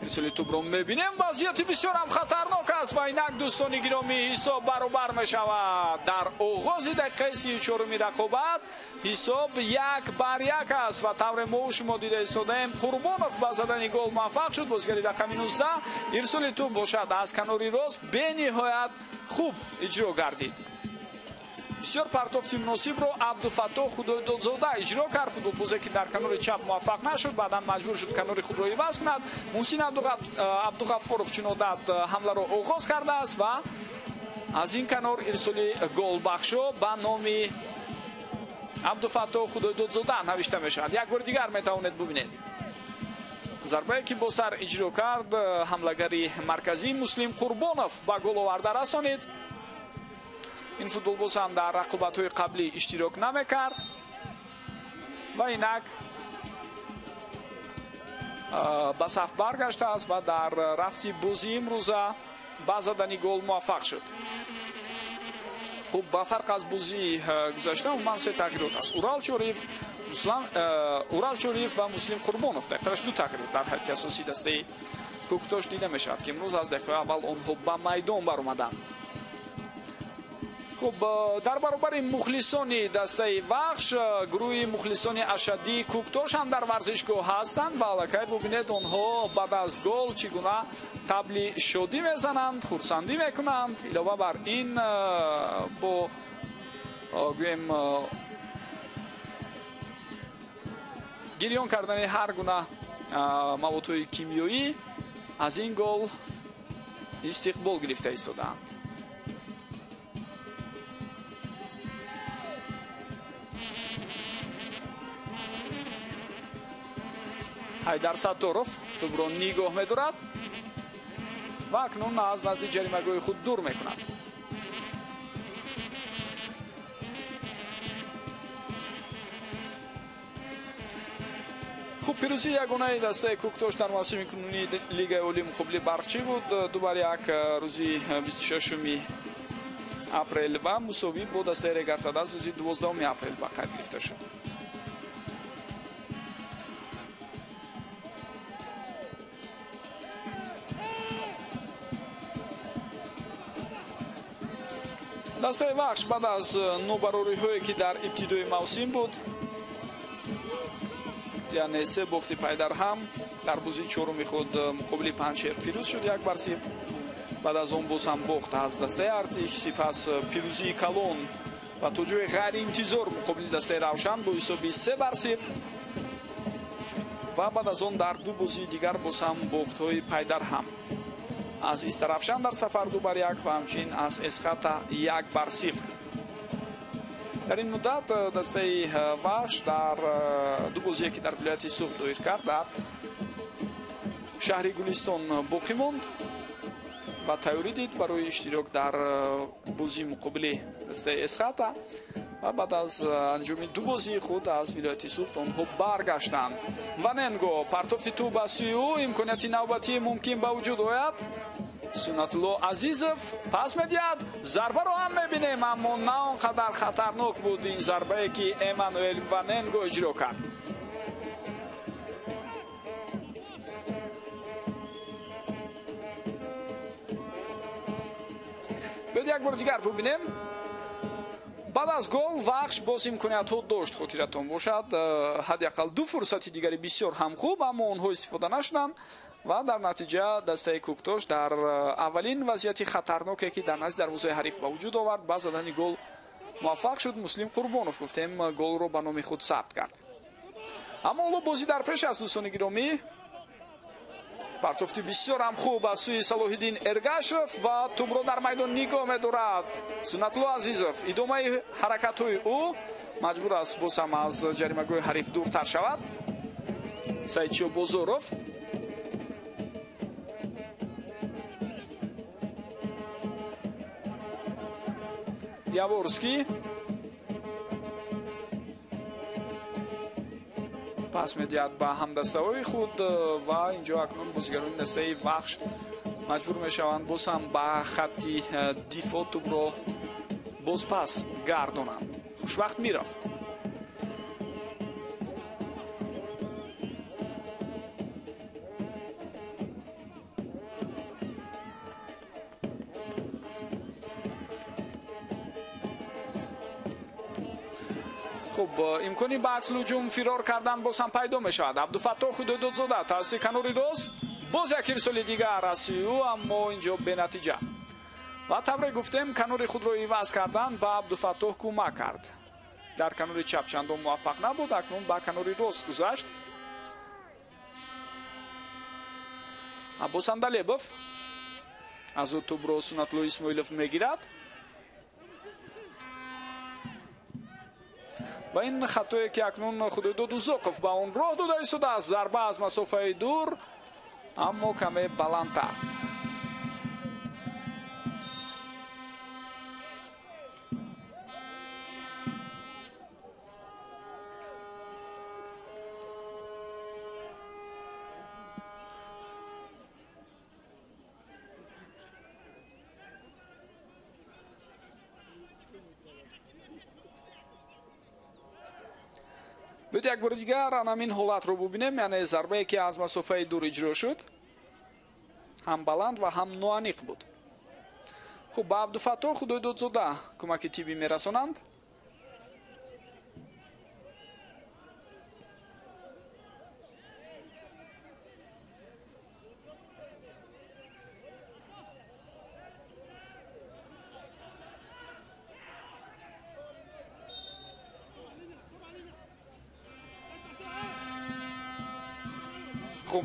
ирсоли тӯбро мебинем, вазъияти бисёр ҳам хатарнок аст ва инак дӯстони гиромӣ ҳисоб баробар мешавад. дар оғози дақиқаи 34-уми рақобат ҳисоб 1-1 аст ва тавре мо шумо дида истодаем Қурбонов ба задани гол муваффақ шуд. бозигари рақами 19 ирсоли тӯб бошад аз канори рост бениҳоят хуб иҷро гардид. бисёр партофти муносибро Абдуфаттоҳ Худойдодзода иҷро кард. футболбозе ки дар канори чап муваффақ нашуд, баъдан маҷбур шуд канори худро иваз кунад. Муҳсин Абдуғаффоров чун одат ҳамларо оғоз кардааст ва аз ин канор ирсоли голбахшо ба номи Абдуфаттоҳ Худойдодзода навишта мешавад. як бори дигар метавонед бубинед зарбае ки бо сар иҷро кард ҳамлагари марказӣ Муслим Қурбонов ба гол оварда расонид. ин футболбоз ҳам дар рақобатҳои қаблӣ иштирок намекард ва инак ба саф баргаштааст ва дар рафти бозии имрӯза ба задани гол муваффақ шуд. хуб, ба фарқ аз бозии гузашта умуман се тағйирот аст. Урал Чориев ва Муслим Қурбонов дақиқааш 2 тағйирот дар ҳайати асосии дастаи Куктош дида мешавад ки имрӯз аз дақиқаи аввал онҳо ба майдон баромаданд. хуб, дар баробари мухлисони дастаи вахш гурӯҳи мухлисони ашаддии Куктош ҳам дар варзишгоҳ ҳастанд ва аллакай бубинед онҳо баъд аз гол чӣ гуна табли шодӣ мезананд, хурсандӣ мекунанд. илова бар ин бо гӯем гирён кардани ҳар гуна маводҳои кимиёӣ аз ин гол истиқбол гирифта истодаанд. Ҳайдар Сатторов тӯбро нигоҳ медорад ва акнун аз назди ҷаримагоҳи худ дур мекунад. хуб, пирӯзии ягонаи дастаи Куктош дар мавсими кунунии Лигаи Олии муқобили Барқчӣ буд 2-1 рӯзи 26 апрел ва мусовӣ бо дастаи Регартадас рӯзи 12 апрел ба қайд гирифта шуд. дастаи вахш баъд аз нобарориҳое ки дар ибтидои мавсим буд, яъне 3 бохти пай дар ҳам, дар бозии 4-уми худ муқобили Панчер пирӯз шуд 1-0. баъд аз он боз ҳам бохт аз дастаи Артиш, сипас пирӯзии калон ва то ҷои ғайриинтизор муқобили дастаи Равшан бо ҳисоби 3-0 ва баъд аз он дар 2 бозии дигар боз ҳам бохтҳои пай дар ҳам аз Истарафшан дар сафар 2-1 ва ҳамчунин аз Эсхата 1-0. дар ин муддат дастаи вахш дар 2 бозие ки дар вилояти Суғд доир кард дар шаҳри Гулистон боқӣ монд ва тайёрӣ дид барои иштирок дар бозии муқобили дастаи Эсхата ва баъд аз анҷоми 2 бозии худ аз вилояти Суғд онҳо баргаштанд. Ваненго партофти тӯб ба сӯи ӯ, имконияти навбатӣ мумкин ба вуҷуд ояд. Сунатулло Азизов пас медиҳад, зарбаро ҳам мебинем, аммо на он қадар хатарнок буд ин зарбае ки Эммануэл Ваненго иҷро кард. биёд як бори дигар бубинем. баъд аз гол вахш боз имкониятҳо дошт, хотиратон бошад, ҳадяқал 2 фурсати дигари бисёр ҳам хуб, аммо онҳо истифода нашуданд ва дар натиҷа дастаи Куктош дар аввалин вазъияти хатарноке ки дар назди дарвозаи ҳариф ба вуҷуд овард ба задани гол муваффақ шуд. Муслим Қурбонов гуфтем голро ба номи худ сабт кард. аммо ҳоло бозӣ дар пеш аст дӯстони гиромӣ. партофти бисёр ҳам хуб аз сӯи Салоҳиддин Эргашев ва тӯбро дар майдон нигоҳ медорад Сунатулло Азизов. идомаи ҳаракатҳои ӯ маҷбур аст боз ҳам аз ҷаримагоҳи ҳариф дуртар шавад. Саидшо Бозоров. Яворский. پس میدید با همدسته‌های خود و اینجا اکنون بازیگران دسته وحش مجبور میشوند باز هم با خطی دیفاع توپ رو باز پس گردانند. خوشبخت میرفت. خب امکانی به عکس هجوم فرار کردن باز هم پیدا می شود. عبدالفتاح خوددادزاده توسط کناری راست باز یک ارسال دیگر از او، اما اینجا به نتیجه و طبعا گفتیم کنار خود را عوض کردن به عبدالفتاح کمک کرد. در کنار چپ چندان موفق نبود، اکنون به کنار راست گذشت. عباس اندلیبوف از او توپ را سنت‌الله اسماعیلوف میگیرد و این خطایی که اکنون خودداد اوزاقوف با اون راه داده ایستاده است. ضربه از مسافه دور اما کمی بلندتر. بیاید یک بار دیگر همین حالت رو ببینیم، یعنی ضربه که از مسافه دور اجرا شد هم بلند و هم نوانیق بود. خب با عبدالفتاح خوددادزاده کمک تیبی میرسانند. خب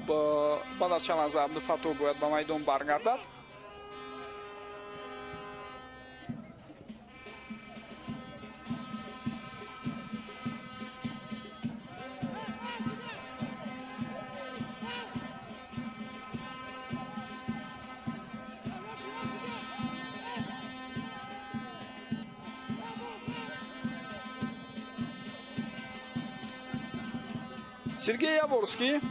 بعد از چند لحظه عبدالفتاح باید به میدان برگردد. سرگئی یاورسکی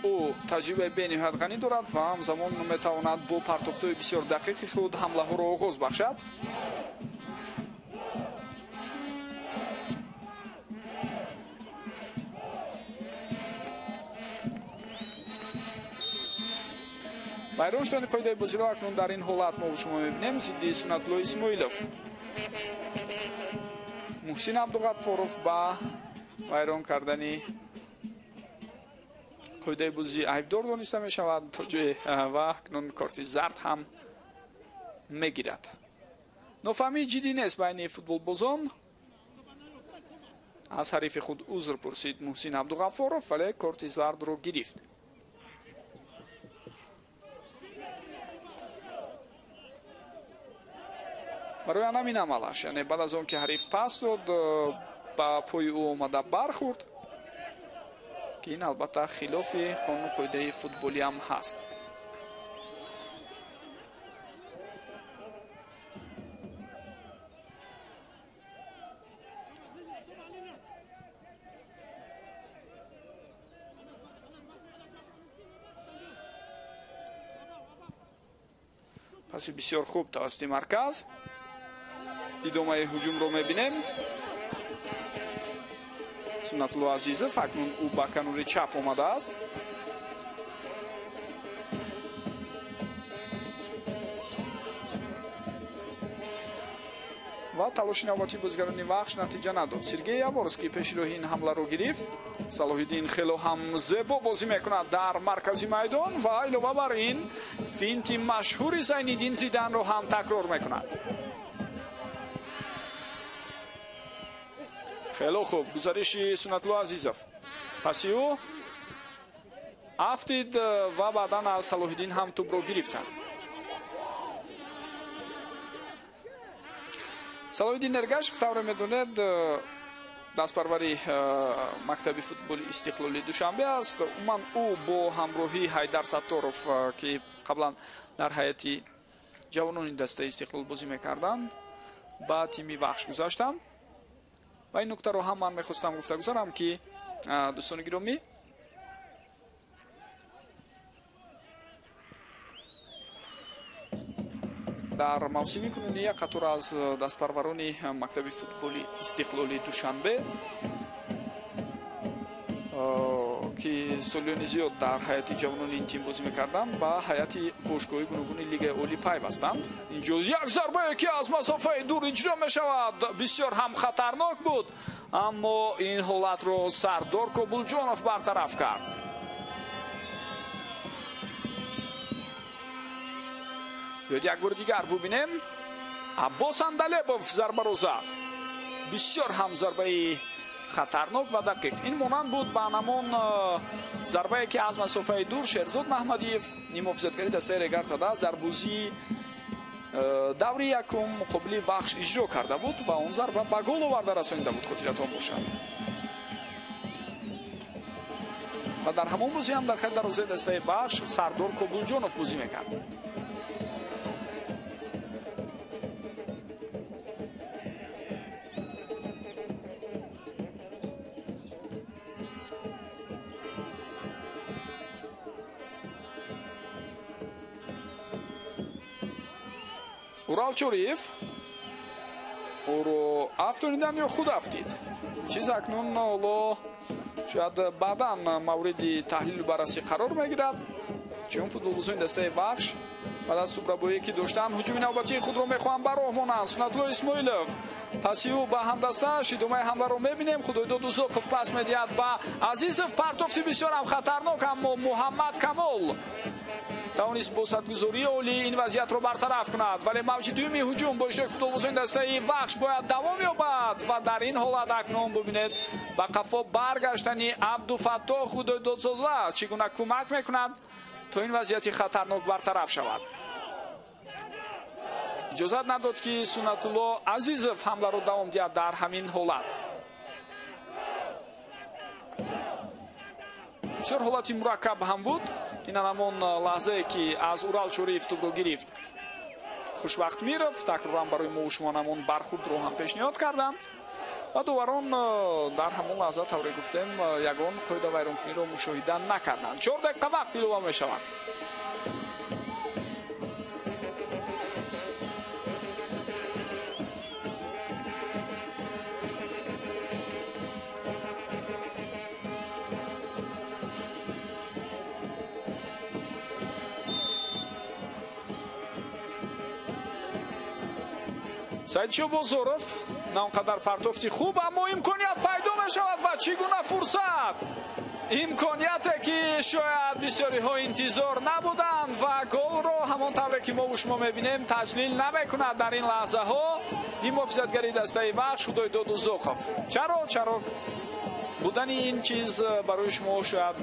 او تجربه بین‌نهایت غنی دارد و همزمان میتواند با پرتافت‌های بسیار دقیق خود حمله ها را آغاز بخشد. بیرونشتن قاعده بازی را اکنون در این حالت ما شما میبینیم. ضد سنت‌الله اسماعیلوف، محسن عبدالغفارов با ویران کردن قاعده بازی عیبدار دانسته می شود تا جای و اکنون کارت زرد هم میگیرد. نفهمی جدی نیست بین فوتبال بازان. از حریف خود عذر پرسید محسن عبدالغفارov ولی کارت زرد رو گرفت. برای همین عملش، یعنی بعد از اون که حریف پس داد با پای او اومده برخورد که این البته خلاف قانون قاعده فوتبالی هم هست. پس بسیار خوب توسط مرکز ادامه هجوم رو میبینیم. سنت‌الله عزیزов اکنون او با کنار چپ آمده است. و تلاش نوبتی بازیگران وحش نتیجه نداد. سرگئی یاورسکی پیش رو این حمله رو گرفت. صلاح‌الدین خیلی هم زیبا بازی میکند در مرکزی میدان و علاوه بر این فینت مشهور زین‌الدین زیدان رو هم تکرار میکند. خیلی خوب گزارش سنت‌الله عزیزов. پس او افتید و بعدا از صلاح‌الدین هم توپ رو گرفتند. صلاح‌الدین ارگشف طور میدونید дастпарвари мактаби футболи истиқлоли душанбе аст. уман ӯ бо ҳамроҳии ҳайдар сатторов ки қаблан дар ҳайати ҷавонони дастаи истиқлол бозӣ мекарданд ба тими вахш гузаштанд. ва ин нуктаро ҳам ман мехостам гуфта гузарам ки дӯстони гиромӣ, дар мавсими кунунӣ як қатор аз дастпарварони мактаби футболи истиқлоли душанбе ки солиёни зиёд дар ҳайати ҷавонони ин тим бозӣ мекарданд ба ҳайати бошгоҳи гуногуни лигаи олӣ пайвастанд. инҷоз як зарбае ки аз масофаи дур иҷро мешавад, бисёр ҳам хатарнок буд, аммо ин ҳолатро Сардор Кобулҷонов бартараф кард. биёед як бори дигар бубинем. Аббос Андалебов зарбаро зад. бисёр ҳам зарбаи хатарнок ва дақиқ. ин монанд буд ба намон зарбае ки аз масофаи дур Шерзод Маҳмадиев нимофизатгари дастаи Регар Тадас дар бозии даври якум муқобили Вахш иҷро карда буд ва он зарба ба гол оварда расонида буд, хотиратон бошад. ва дар ҳамон бозӣ ҳам дар хати дарозаи дастаи Вахш Сардор Кобулҷонов бозӣ мекард. Урал Чориев ӯро афтонидан ё худ афтид. чиз акнун ҳоло шояд баъдан мавриди таҳлилу баррасӣ қарор мегирад, чун футболбозони дастаи Вахш баъд аз тӯбрабоие ки доштанд ҳуҷуми навбатии худро мехоҳанд ба роҳ монанд. Сунатулло Исмоилов паси ӯ ба ҳамдастааш идомаи ҳамларо мебинем. Худойдод Узоқов пас медиҳад ба Азизов. партофти бисёр ҳам хатарнок, аммо Муҳаммад Камол тавонист бо садгузории олӣ ин вазъиятро бартараф кунад, вале мавҷи дуюми ҳуҷум бо иштироки футболбозони дастаи Вахш бояд давом ёбад ва дар ин ҳолат акнун бубинед ба қафо баргаштани Абдуфаттоҳ Худойдодзода чӣ гуна кӯмак мекунад то ин вазъияти хатарнок бартараф шавад. иҷозат надод ки Сунатулло Азизов ҳамларо давом диҳад дар ҳамин ҳолат. бисёр ҳолати мураккаб ҳам буд. ин ҳамон лаҳзае ки аз Урал Чориев тӯбро гирифт Хушвақт Миров такроран барои мо шумо намон бархурдро ҳам пешниҳод карданд ва доварон дар ҳамон лаҳза тавре гуфтем ягон қоида вайронкуниро мушоҳида накарданд. 4 дақиқа вақт илова мешавад. Саидшо Бозоров на он қадар партофти хуб, аммо имконият пайдо мешавад ва чӣ гуна фурсат. имконияте ки шояд бисёриҳо интизор набуданд ва голро ҳамон тавре ки мо шумо мебинем таҷлил намекунад дар ин лаҳзаҳо нимуҳофизатгари дастаи Вахш Худойдод Узоқов. чаро будани ин чиз барои шумо шояд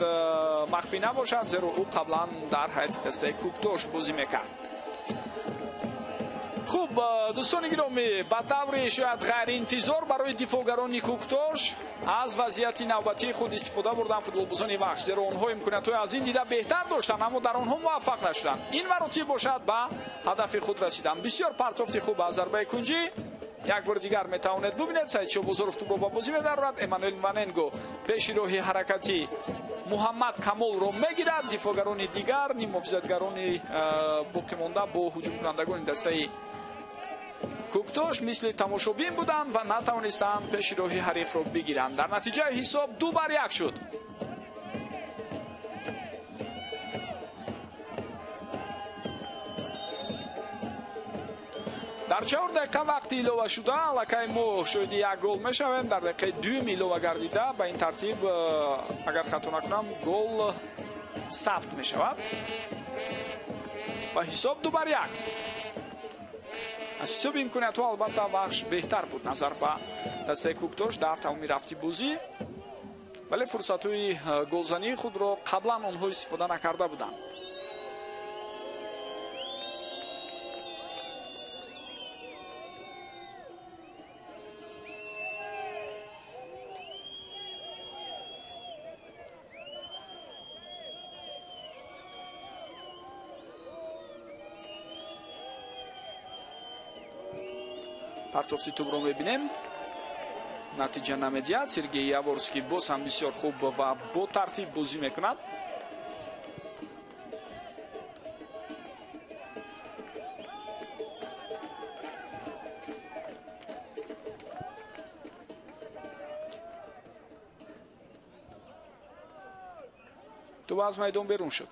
махфӣ набошад, зеро ӯ қаблан дар ҳайати дастаи Куктош бозӣ мекард. хуб дӯстони гиромӣ, ба таври шояд ғайриинтизор барои дифоъгарони Куктош аз вазъияти навбатии худ истифода бурданд футболбозони Вахш, зеро онҳо имкониятҳои аз ин дида беҳтар доштанд, аммо дар онҳо муваффақ нашуданд. ин маротиб бошад ба ҳадафи худ расиданд. бисёр партофти хуб аз зарбаи кунҷӣ. як бори дигар метавонед бубинед Саидшо Бозоров тӯбро ба бозӣ медарорад. Эммануэл Ваненго пеши роҳи ҳаракати Муҳаммад Камолро мегирад. дифоъгарони дигар нимуҳофизатгарони боқимонда бо ҳуҷумкунандагони дастаи Куктош мисли тамошобин буданд ва натавонистанд пеши роҳи ҳарифро бигиранд. дар натиҷаи ҳисоб 2-1 шуд. дар 4 дақиқа вақти илова шуда аллакай мо шоҳиди як гол мешавем. дар дақиқаи 2 илова гардида ба ин тартиб агар хато накунам гол сабт мешавад ва ҳисоб 2-1. аз ҳисоби имкониятҳо албатта Вахш беҳтар буд назар ба дастаи Куктош дар тамоми рафти бозӣ, вале фурсатҳои голзании худро қаблан онҳо истифода накарда буданд. партофти тӯбро мебинем. натиҷа намедиҳад. Сергей Яворский боз ҳам бисёр хуб ва бо тартиб бозӣ мекунад. тӯб аз майдон берун шуд.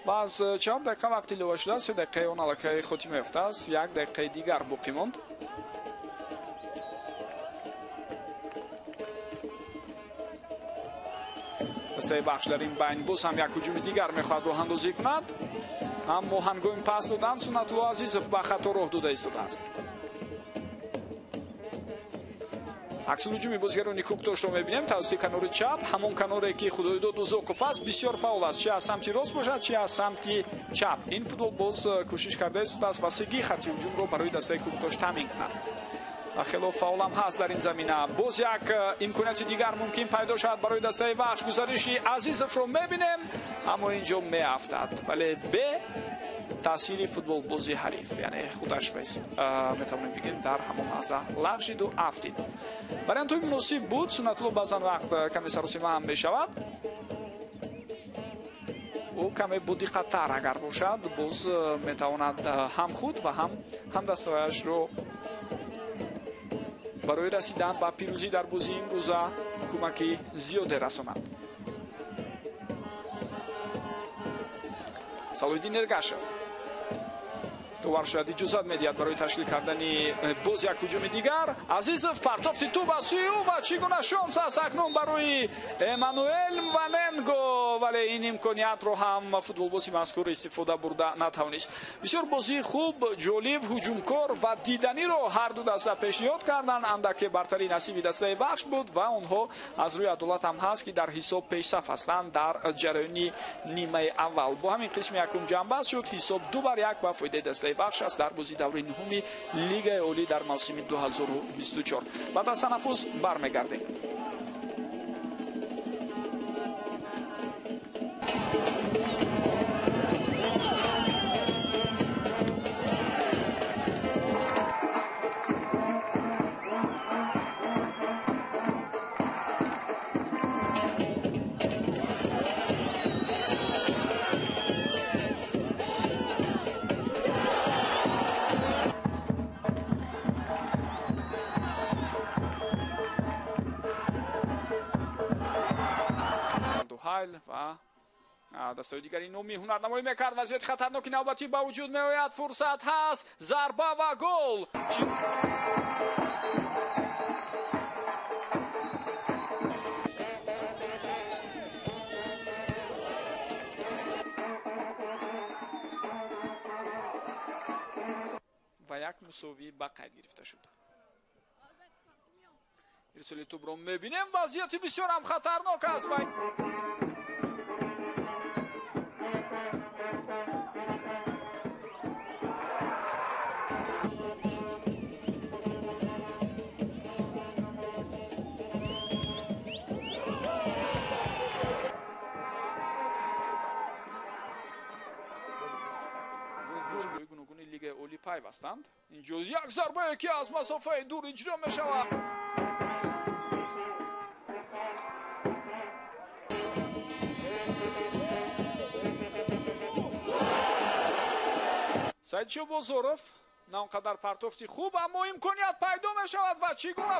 ва аз 4 дақиқа вақти илова шуда 3 дақиқаи он аллакай хотима ёфтааст. 1 дақиқаи дигар боқӣ монд. дастаи бахш дар ин байн боз ҳам як ҳуҷуми дигар мехоҳад роҳандозӣ кунад, аммо ҳангоми пас додан Сунатулло Азизов ба хато роҳ дода истодааст. аксилҳуҷуми бозигарони Кӯктошро мебинем тавассути канори чап, ҳамон каноре ки Худоидод Узоқов аст бисёр фаъол аст, чи аз самти рост бошад, чи аз самти чап. ин футбол боз кӯшиш карда истодааст васеги хатти ҳуҷумро барои дастаи Кӯктош таъмин кунад. خلاف فاول هم هست در این زمینه. باز یک امکانات دیگر ممکن پیدا شد برای دسته بخش. گزارشی عزیزف رو میبینیم اما اینجا میافتد، ولی به تاثیر فوتبال بازی حریف، یعنی خودش میتونیم بگیم در همون لحظه لغزید و افتید. برای انتوی مناسب بود. سنت‌الله بعضا وقت کمی سراسیمه هم میشود، او کمی با دقت‌تر اگر باشد باز میتواند هم خود و هم دستایش رو برای رسیدن به پیروزی در بازی امروز کمکی زیادی رساند. صلاح‌الدین ارگاشев довар шуд, иҷозат медиҳад барои ташкил кардани боз як ҳуҷуми дигар. Азизов партофти тӯб аз сӯи ӯ ва чӣ гуна шонс аст акнун барои Эммануэл Мваненго, вале ин имкониятро ҳам футболбози мазкур истифода бурда натавонист. бисёр бозии хуб, ҷолиб, ҳуҷумкор ва диданиро ҳар ду даста пешниҳод карданд. андаке бартари насиби дастаи бахш буд ва онҳо аз рӯи адолат ҳам ҳаст ки дар ҳисоб пешсаф ҳастанд дар ҷараёни нимаи аввал. бо ҳамин қисми якум ҷамъбаст шуд ҳисоб 2-1 ба фоидаи дастаи бахш аст дар бозии даври нуҳуми лигаи олӣ дар мавсими 2024. баъд аз танаффус бармегардем. و دستای دیگری نومی هنرنمایی میکرد. وضعیت خطرناکی نوبتی با وجود میآید. فرصت هست، ضربه و گل. و یک مساوی به قید گرفته شد. ارسال توپ رو میبینیم. وضعیت بسیار هم خطرناک است. گوناگون لیگ اولی پیوستند. اینجا یک ضربه که از مسافه دور اجرا می شود. سعید بازارف نه اونقدر پرتافتی خوب، اما امکانیت پیدا می شود و چگونه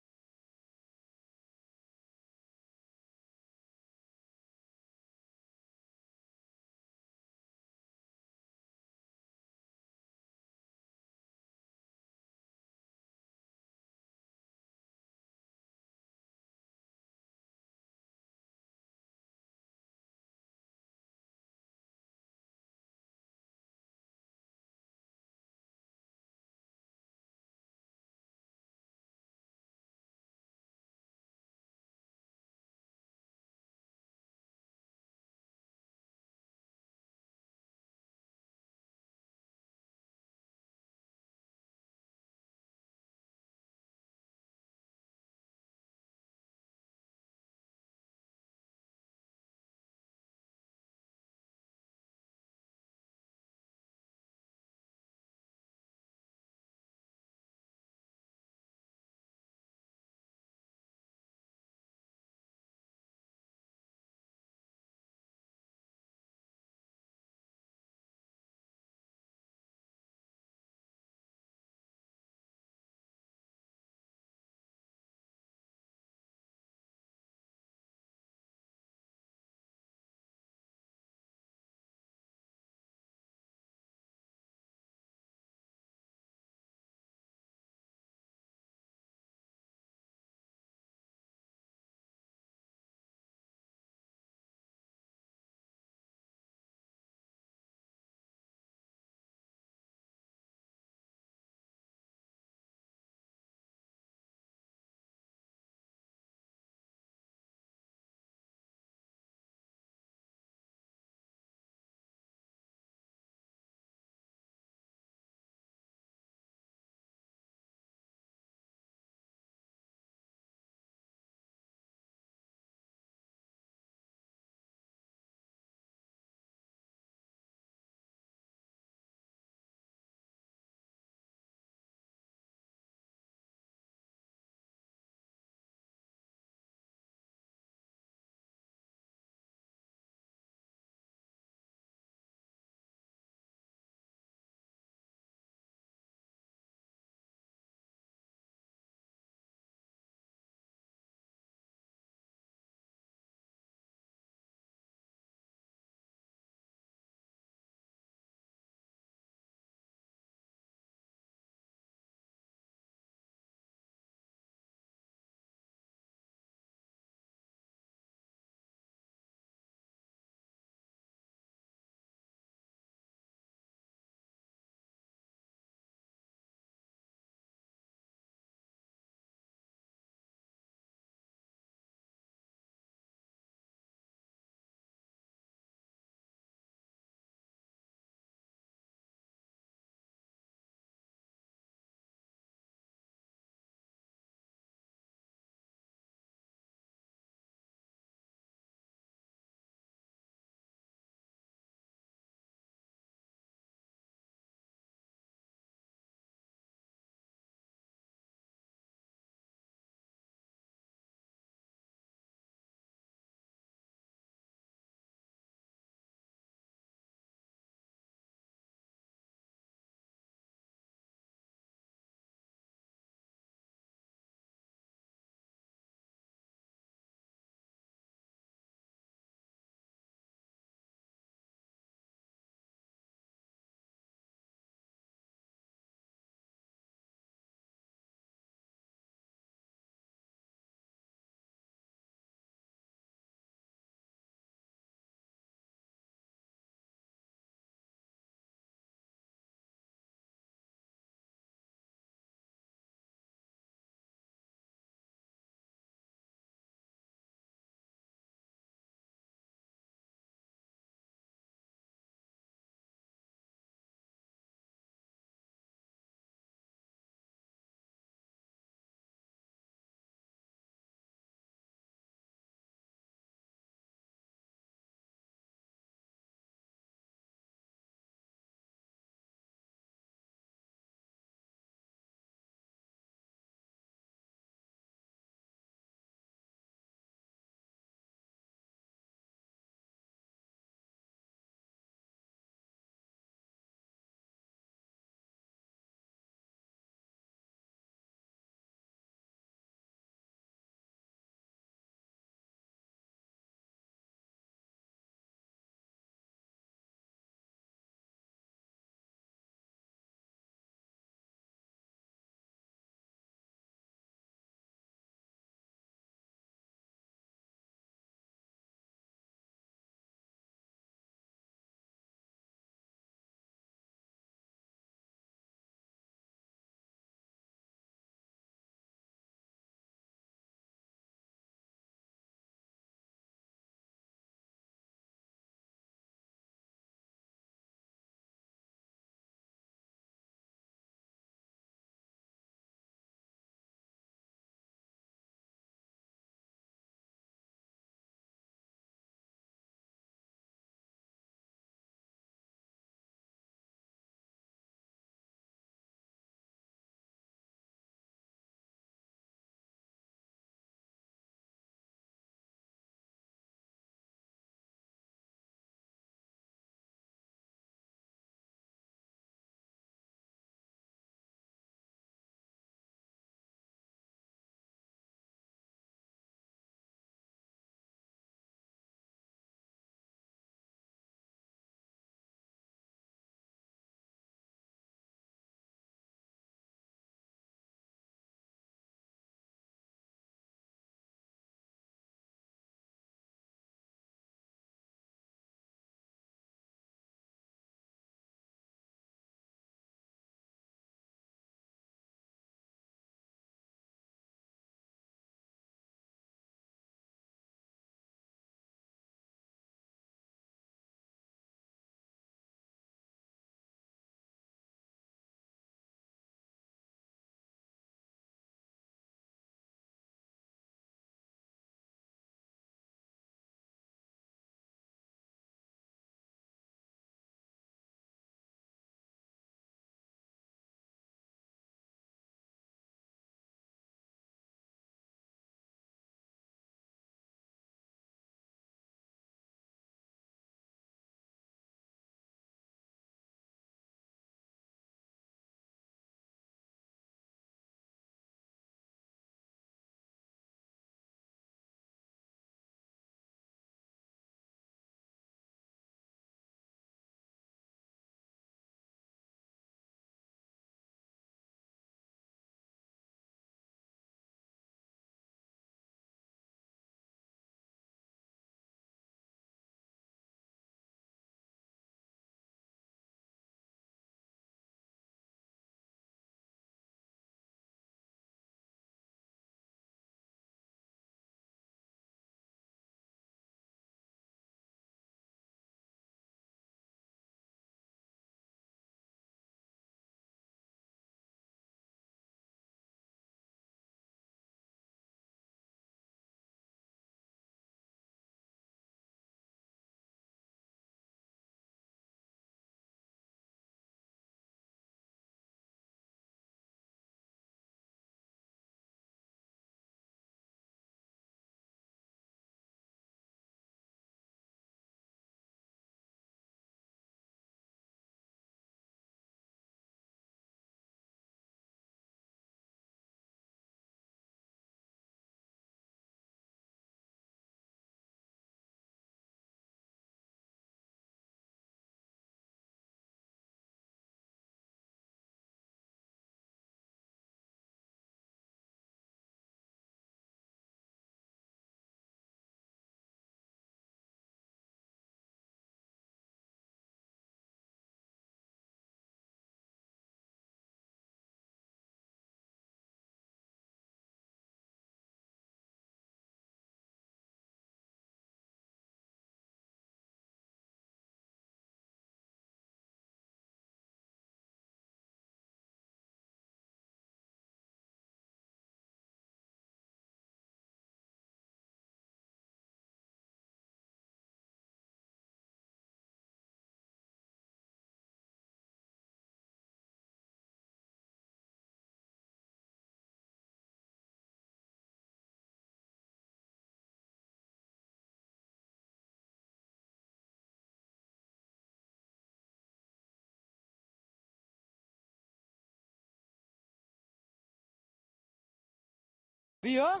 بیا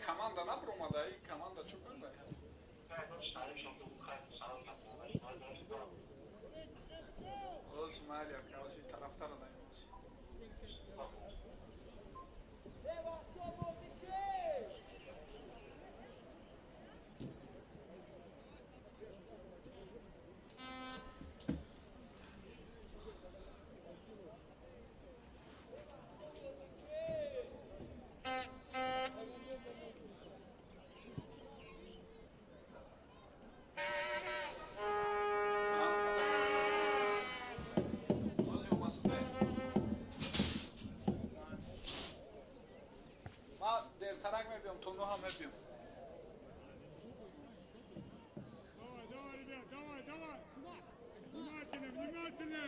команда набромада, команда чё карда? Оз Мария, каси тарафтар даёс. Тарак мебиём, то ноҳам мебиём. Давай, ребят, давай. Внимательно.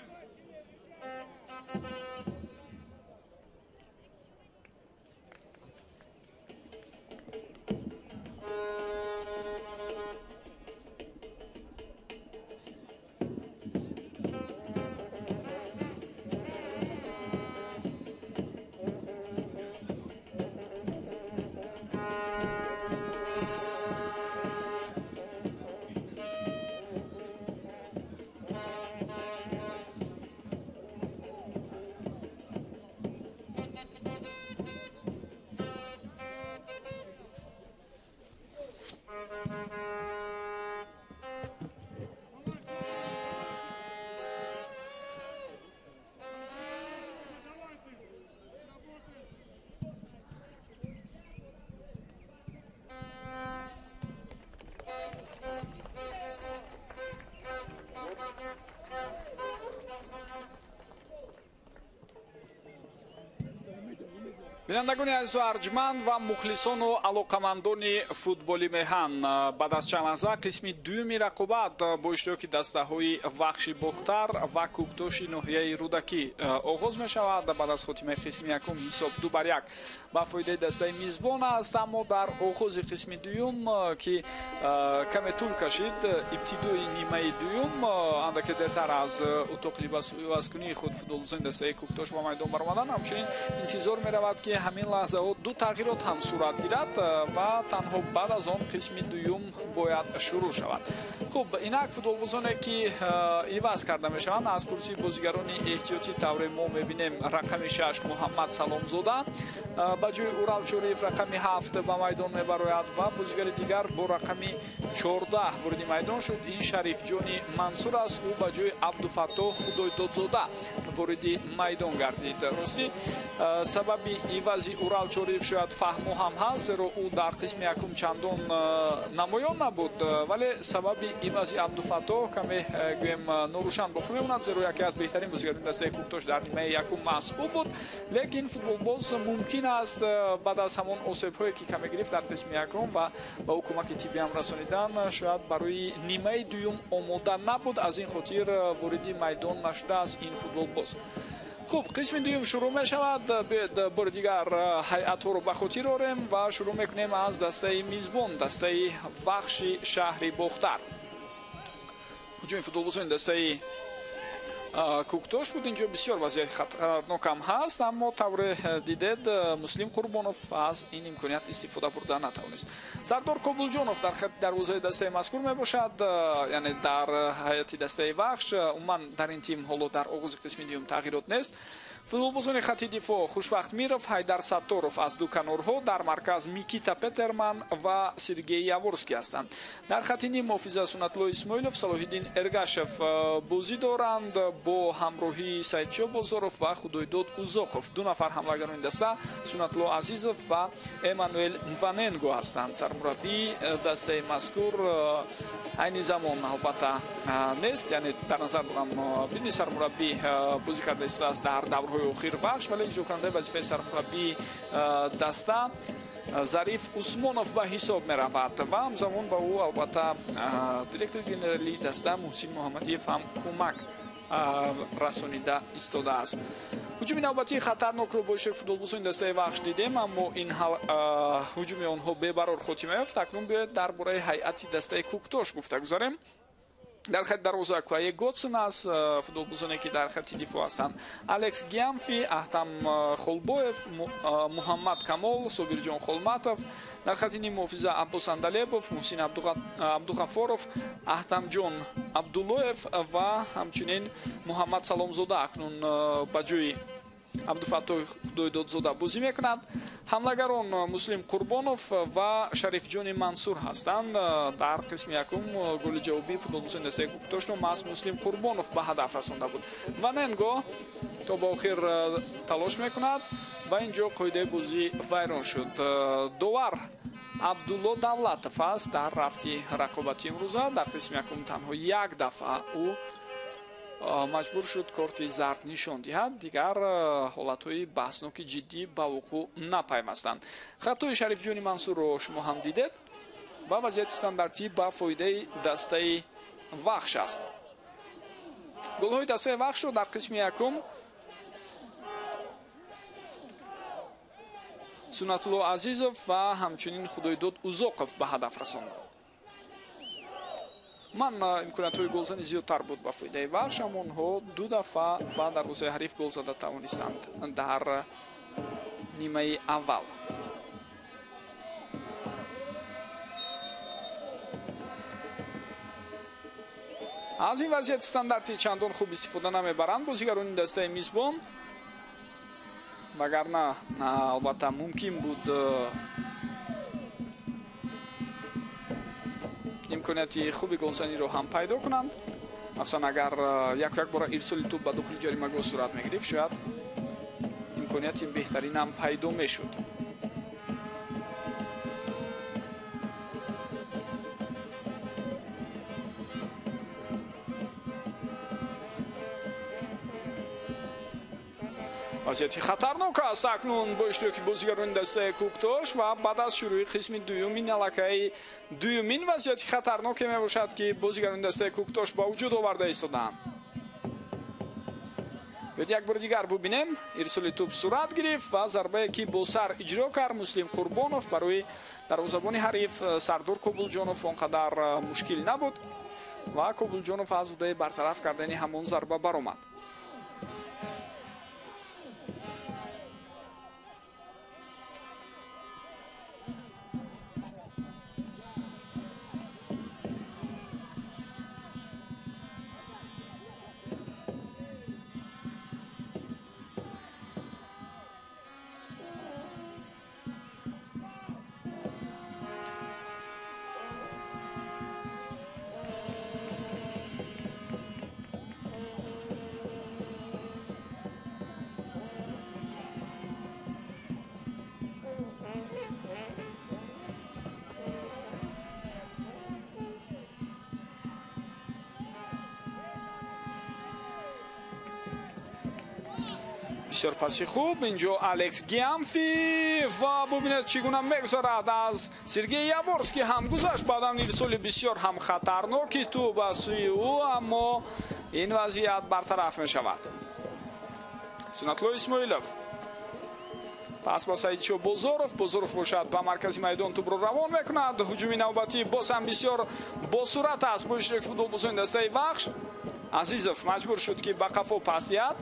бинандагони азизу арҷманд ва мухлисону алоқамандони футболи меҳан, баъд аз чанд лаҳза қисми дуюми рақобат бо иштироки дастаҳои вахши бохтар ва кӯктоши ноҳияи рӯдакӣ оғоз мешавад. баъд аз хотимаи қисми якум ҳисоб 2-1 ба фоидаи дастаи мизбон аст, аммо дар оғози қисми дуюм ки каме тӯл кашид, ибтидои нимаи дуюм андаке дертар аз утоқи ивазкунии худ футболбозони дастаи кӯктош ба майдон баромадан, ҳамчунин интизор меравад ки ҳамин лаҳзаҳо ду тағйирот ҳам сурат гирад ва танҳо баъд аз он қисми дуюм бояд шурӯъ шавад. хуб, инак футболбозоне ки иваз карда мешаванд, аз курсии бозигарони эҳтиётӣ тавре мо мебинем рақами 6 Муҳаммад Саломзода, ба ҷои Урал Чориев рақами 7 ба майдон мебарояд ва бозигари дигар бо рақами 14 вориди майдон шуд. Ин Шарифҷони Мансур аст, ӯ ба ҷои Абдуфаттоҳ Худойдодзода вориди майдон гардид. рости сабаби ивази Урал Чориев шояд фаҳмо ҳам ҳаст, зеро ӯ дар қисми якум чандон намоён набуд, вале сабаби ивази Абдуфаттоҳ каме гӯем норӯшан боқӣ мемонад, зеро яке аз беҳтарин бозигарони дастаи Куктош дар нимаи якум маҳсуб буд, лекин футболбоз мумкин аст баъд аз ҳамон осебҳое ки каме гирифт дар қисми якум ва ба ӯ кӯмаки тиббиам расонидан, шояд барои нимаи дуюм омода набуд, аз ин хотир вориди майдон нашудааст ин футболбоз. хуб, қисми дуюм шурӯъ мешавад. Биёед бори дигар ҳайатҳоро ба хотир орем ва шурӯъ мекунем аз дастаи мизбон, дастаи Вахши шаҳри Бохтар. ҳуҷуми футболбозони дастаи Куктош буд. Инҷо бисёр вазъияти хатарнокам ҳаст, аммо тавре дидед Муслим Қурбонов аз ин имконият истифода бурда натавонист. Сардор Кобулҷонов дар хати дарвозаи дастаи мазкур мебошад, яъне дар ҳайати дастаи Вахш. умуман дар ин тим ҳоло дар оғози қисми дуюм тағйирот нест. футболбозони хати дифоъ Хушбахт Миров, Ҳайдар Сатторов аз ду канорҳо, дар марказ Микита Петерман ва Сергей Яворский ҳастанд. дар хати ним муҳофиза Сунатулло Исмоилов, Салоҳиддин Эргашев бозӣ доранд бо ҳамроҳии Саидшоҳ Бозоров ва Худойдод Узоқов. ду нафар ҳамлагарони даста Сунатулло Азизов ва Эммануэл Мваненго ҳастанд. сармураббии дастаи мазкур айни замон албатта нест, яъне дар назар дорам бидуни сармураббӣ бозӣ карда истодааст дар даврҳои охир Вахш, вале иҷрокунандаи вазифаи сармураббии даста Зариф Усмонов ба ҳисоб меравад ва ҳамзамон ба ӯ албатта директори генералии даста Муҳсин Муҳаммадиев ҳам кӯмак расонида истодааст. ҳуҷуми навбатии хатарнокро бо иштироки футболбозони дастаи Вахш дидем, аммо ин ҳуҷуми онҳо бебарор хотима ёфт. акнун биёед дар бораи ҳайати дастаи Куктош гуфта гузарем. дар хати дарвоза Куае Готсон аст, футболбозоне ки дар хати дифоъ ҳастанд Алекс Гиамфи, Аҳтам Холбоев, Муҳаммад Камол, Собирҷон Холматов. дар хати ним муҳофиза Аббос Андалебов, Муҳсин Абдуғафоров, Аҳтамҷон Абдуллоев ва ҳамчунин Муҳаммад Саломзода акнун ба ҷои Абдуфаттоҳ Худойдодзода бозӣ мекунад. ҳамлагарон Муслим Қурбонов ва Шарифҷони Мансур ҳастанд. дар қисми якум голи ҷавобии футболбозони дастаи Куктошро маҳз Муслим Қурбонов ба ҳадаф расонда буд. Ваненго то ба охир талош мекунад ва инҷо қоидаи бозӣ вайрон шуд. довар Абдулло Давлатов аст. дар рафти рақобати имрӯза дар қисми якум танҳо як дафъа ӯ маҷбур шуд корти зард нишон диҳад. дигар ҳолатҳои баҳсноки ҷиддӣ ба вуқӯъ напаймастанд. хатои Шарифҷони Мансурро шумо ҳам дидед ва вазъияти стандартӣ ба фоидаи дастаи Вахш аст. голҳои дастаи Вахшро дар қисми якум Сунатулло Азизов ва ҳамчунин Худойдод Узоқов ба ҳадаф расонд. ман имкониятҳои голзанӣ зиёдтар буд ба фоидаи Вахш, аммо онҳо ду дафъа ба дарвозаи ҳариф гол зада тавонистанд дар нимаи аввал. аз ин вазъияти стандартӣ чандон хуб истифода намебаранд бозигарони дастаи мизбон, вагарна албатта мумкин буд имконияти хуби голзаниро ҳам пайдо кунанд. махсусан агар як бора ирсоли тӯб ба дохили ҷаримагоҳ сурат мегирифт, шояд имконияти беҳтаринам пайдо мешуд. вазъияти хатарнок аст акнун бо иштироки бозигарони дастаи Куктош ва баъд аз шурӯи қисми дуюм ин аллакай дуюмин вазъияти хатарноке мебошад ки бозигарони дастаи Куктош ба вуҷуд оварда истодаанд. биёед як бори дигар бубинем. ирсоли тӯб сурат гирифт ва зарбае ки бо сар иҷро кард Муслим Қурбонов барои дарвозабони ҳариф Сардор Кобулҷонов он қадар мушкил набуд ва Кобулҷонов аз удаи бартараф кардани ҳамон зарба баромад. بسیار پاسی خوب. اینجا الکس گیامفی و ببینید چگونه میگذارد از سرگی یاورسکی هم گذاشت. بعدم نیرسولی بسیار هم خطرناکی تو به سوی او، اما این وضعیت برطرف می شود. سنتلو اسماعیلوف پس با سعیدچو بزرف باشد به مرکزی میدان توپ رو روان میکند. هجومی نوبتی باز هم بسیار با صورت است. با اشتراک فوتبال بزرگ دسته بخش عزیزوف مجبور شد که به قفا پس دهد.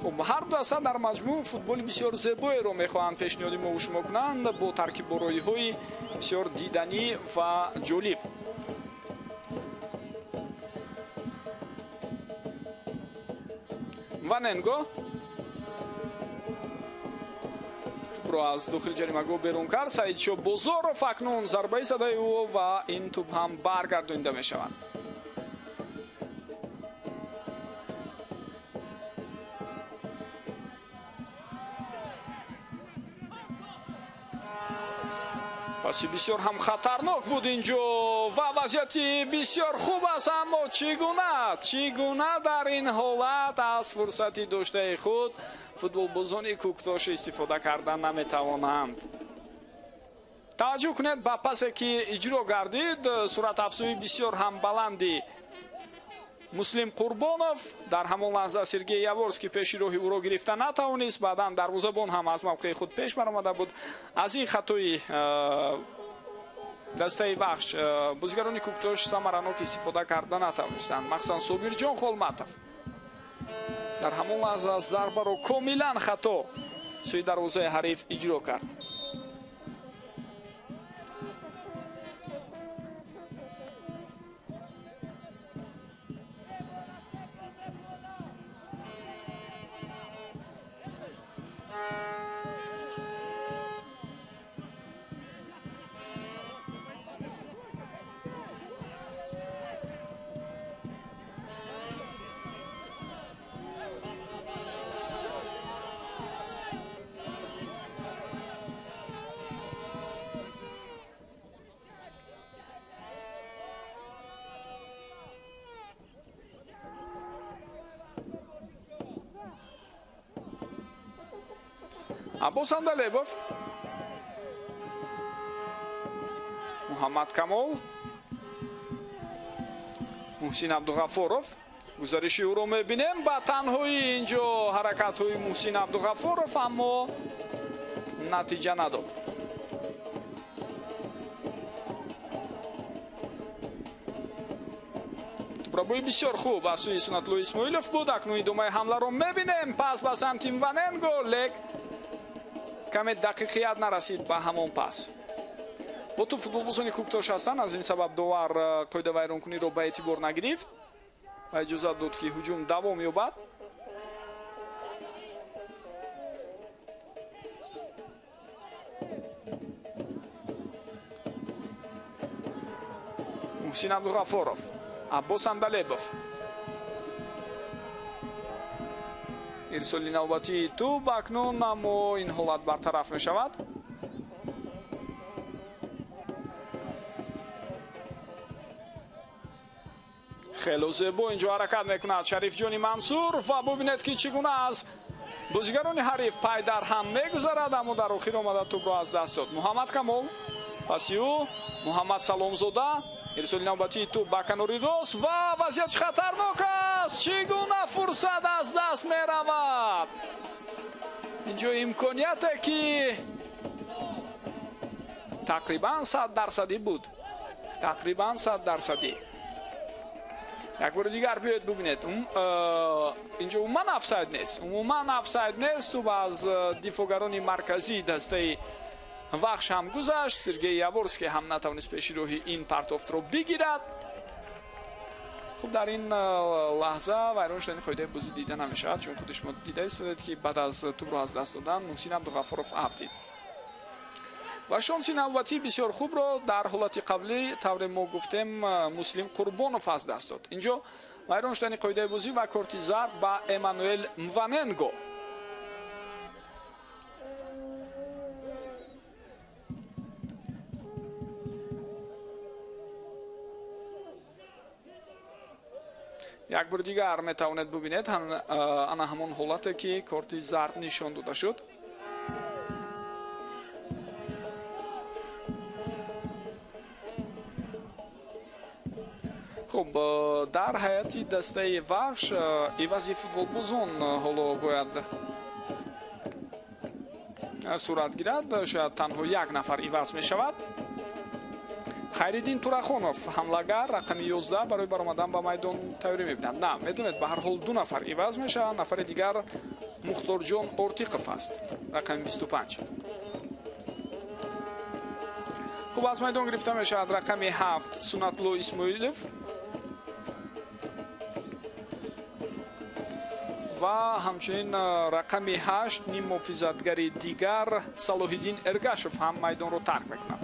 خب هر دو دسته در مجموع فوتبال بسیار زیبایی رو میخواهند پیشنهادی ما و شما کنند با ترکیب بارایی های بسیار دیدنی و جالب. وننگو رو از داخل جریمه گاه بیرون کرد. سعیدچو بزرف اکنون ضربه زده او و این توپ هم برگردانده می شود. پاسی بسیار هم خطرناک بود اینجا و وضعیتی بسیار خوب است، اما چگونه در این حالت از فرصتی داشته خود فوتبال بازان کوکتاش استفاده کردن نمیتوانند. توجه کنید به پسی که اجرا گردید، صورت افزایی بسیار هم بلندی مسلم قربانوف در همان لحظه سرگی یاورسکی پیش راهی او را گرفته نتوانست. بعدا دروازه‌بان هم از موقع خود پیش برآمده بود. از این خطای دسته بخش بازیگران کوکتاش ثمرناک استفاده کردن نتوانستند، مخصوصا صابرجان خولمتوف در همان لحظه ضربه را کاملا خطا سوی دروازه حریف اجرا کرد. عباس اندلیبوف، محمد کمال، محسن عبدالغفورов گزارشی او رو میبینیم. با تنهایی اینجا حرکت های محسن عبدالغفورov اما نتیجه نداد. برابری بسیار خوب از سوی سنتلو اسماعیلوف بود. اکنون ادامه حمله رو میبینیم. پس به سمت وننگو، لیک کمی دقیقیت نرسید به همون پس. با تو فوتبال بازان کوکتاش هستند، از این سبب داور قاعده ویرانکنی رو به اعتبار نگرفت و اجازه داد که هجوم دوام یابد. محسن عبدالغفورov، عباس اندلیبوف، ارسالی نوبتی توپ اکنون، اما این حالت برطرف می شود. خیلی زیبا اینجا حرکت میکند شریف جانی منصور و ببینید که چگونه از بازیگران حریف پای در هم میگذارد، اما در آخر آمده توپ را از دست داد. محمد کمال، پاسیو محمد سلامزاده، ارسالی نوبتی توپ به کناری راست و وضعیت خطرناک است. چگونه فرصت از دست می رود. اینجا امکانیت که تقریبا 100% بود، تقریبا 100%. یک بار دیگر بیاید ببینید اینجا عموما افساید نیست. تو از دفاعگران مرکزی دسته وخش هم گذشت. سرگی یاورسکی هم نتوانست پیش روی این پرتافت رو بگیرد. خب در این لحظه ویران شدن قاعده بازی دیده نمیشد، چون خودش ما دیده است که بعد از توپ رو از دست دادن محسن عبدالغفورov افتید و شانس نوبتی بسیار خوب رو در حالت قبلی طور ما گفتیم مسلم قربانوف از دست داد. اینجا ویران شدن قاعده بازی و کارت زرد به امانوئل وننگو. یک بار دیگر میتوانید ببینید انا همون حالته که کارت زرد نشان داده شد. خب در حیاتی دسته وحش ایوازی فوتبالبازان حالا باید صورت گیرد. شاید تنها یک نفر ایواز می شود. خیریدین турахонов ҳамлагар рақами 11 барои баромадан ба майдон тайёрӣ мебинад. На, медонед ба ҳар ҳол ду нафар иваз мешаванд. нафари дигар мухторҷон ортиқов аст, рақами 25. хуб, аз майдон гирифта мешавад рақами 7 Сунатло Исмоилов ва ҳамчунин рақами 8 ним муҳофизатгари дигар Салоҳиддин Эргашев ҳам майдонро тарк мекунад.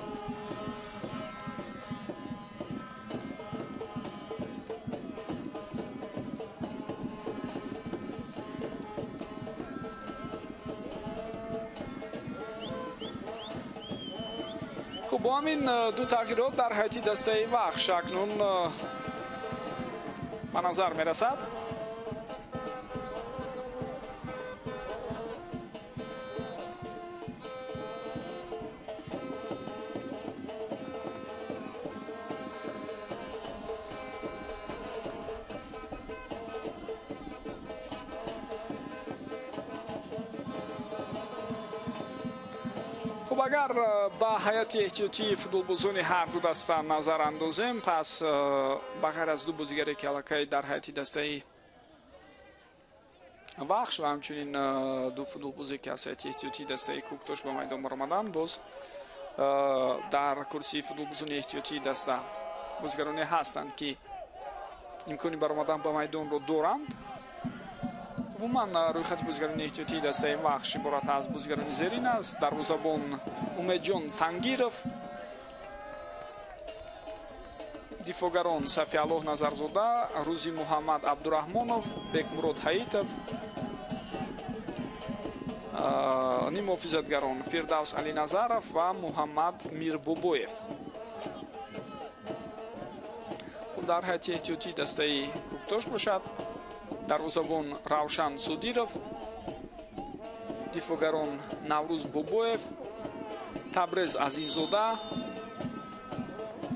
خب با همین دو تغییرات در حیاتی دسته وحش اکنون به نظر می رسد. خب اگر با حیات احتیاطی فوتبالبازان هر دو دسته نظر اندازیم، پس بغیر از دو بازیگری که علاقه در حیات دسته وحش و همچنین دو فوتبالبازی که از حیات احتیاطی دسته کوکتاش به میدان برآمدند، باز در کرسی فوتبالبازان احتیاطی دسته بازیگرانی هستند که امکانی برآمدن به میدان رو دارند. عموما رویخط بازیگران احتیاطی دسته وحش عبارت از بازیگران زیرین است. دروازه‌بان امیدجان تنگیرов، دفاعگران صفی‌الله نظرزاده، روزی محمد عبدالرحمانов، بکمурод حییتов، نیم محافظتگران فردوس علی نظرов و محمد میربابویف. در حیات احتیاطی دسته کوکتاش باشد دروازه‌بان равшан содиров، дифоъгарон наврӯз бобоев، табрез азимзода,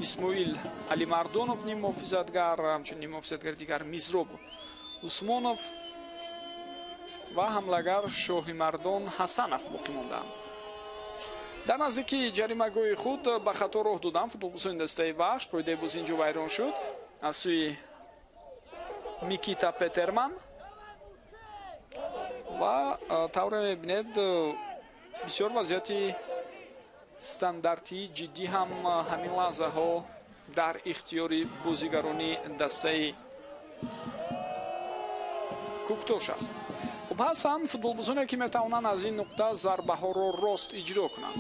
исмоил алимардонов ним муҳофизатгар, ҳамчунин ним муҳофизатгари дигар мизроб усмонов ва ҳамлагар шоҳимардон ҳасанов боқӣ мондаанд. дар наздики ҷаримагоҳи худ ба хато роҳ доданд футболбозони дастаи вахш. қоидаи бозӣ инҷо вайрон шуд аз сӯи Микита Петерман ва тавре мебинед бисёр вазъияти стандарти ҷиддӣ ҳам ҳамин лаҳзаҳо дар ихтиёри бозигарони дастаи куктош аст. хуб, ҳастанд футболбозоне ки метавонанд аз ин нуқта зарбаҳоро рост иҷро кунанд.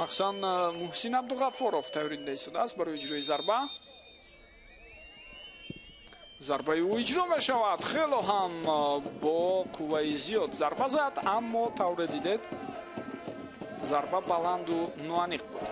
махсусан муҳсин абдуғаффоров тайёринда истодааст барои иҷрои зарба. зарбаи ӯ иҷро мешавад. хело ҳам бо қувваи зиёд зарба зад, аммо тавре дидед зарба баланду ноаниқ буд.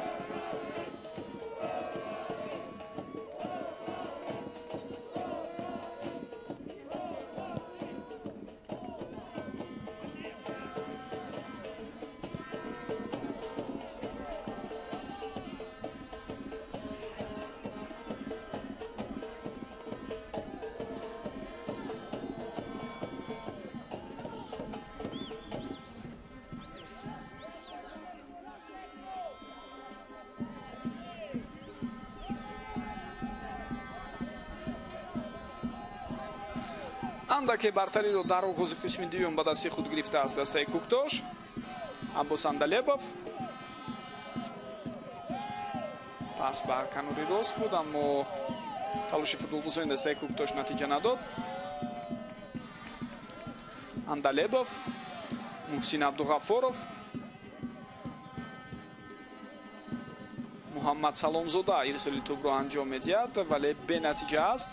андаке бартариро дар оғози қисми дуюм ба дасти худ гирифтааст дастаи куктош. Аббос Андалебов пас ба канори рост буд, аммо талоши футболбозони дастаи куктош натиҷа надод. Андалебов, муҳсин абдуғаффоров, муҳаммад саломзода ирсоли тӯбро анҷом медиҳад, вале бенатиҷа аст.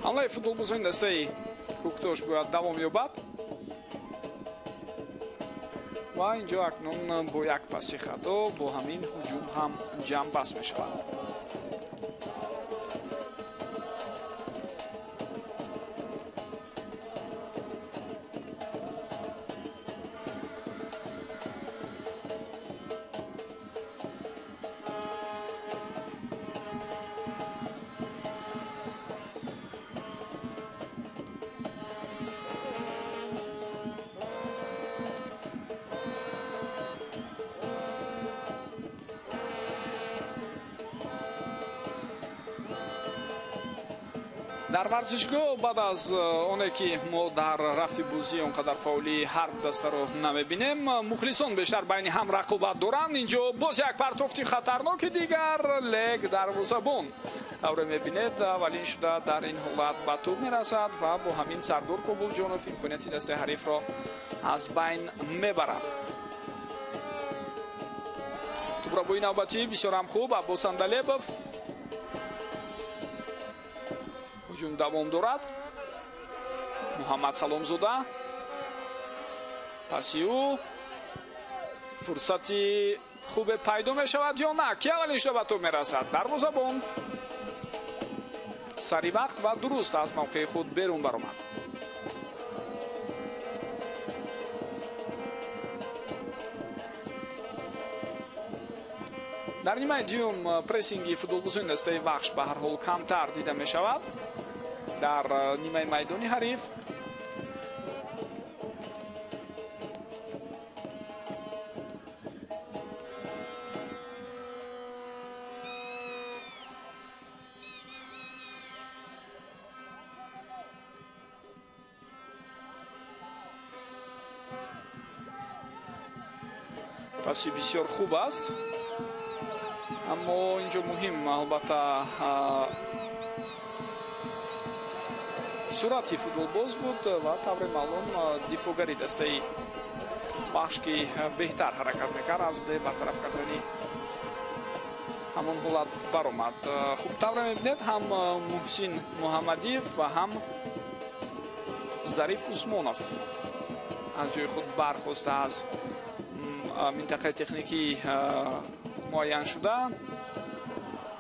حمله فوتبالبازان دسته کوکتاش باید دوام یابد و اینجا اکنون با یک پاسی خطا با همین هجوم هم جمع بس می شود. در ورزشگاه بعد از اونه که ما در رفتی بازی اونقدر فاولی هر دسته رو نمیبینیم، مخلصان بیشتر بین هم رقابت دارند. اینجا باز یک پرتافتی خطرناک دیگر لگ دروازه‌بان دوره میبینید. اولین شده در این حالت به توپ میرسد و با همین سردار کابلجانوف امکانیت دسته حریف را از بین میبرد. توپ را با این نوبتی بسیار هم خوب عباس اندلیبوف هجوم دوام دارد. محمد سلامزاده پسی او فرصتی خوب پیدا می شود یا نه که اولین شده به توپ می رسد. دروازه‌بان سری وقت و درست از موقع خود بیرون برآمد. در نیمه دوم پرسینگی فوتبالبازان دسته وحش به هر حال کمتر دیده می شود در نیمه میدانی حریف. پاسی بسیار خوب است، اما اینجا مهم البته سرعتی فوتبالباز بود و طور معلوم دفاعگری دسته وحش که بهتر حرکت میکرد از برطرف کردن همون حالت برآمد. خوب طور میبینید هم محسن محمدیف و هم ظریف عثمانوف از جای خود برخواسته از منطقه تکنیکی معین شده.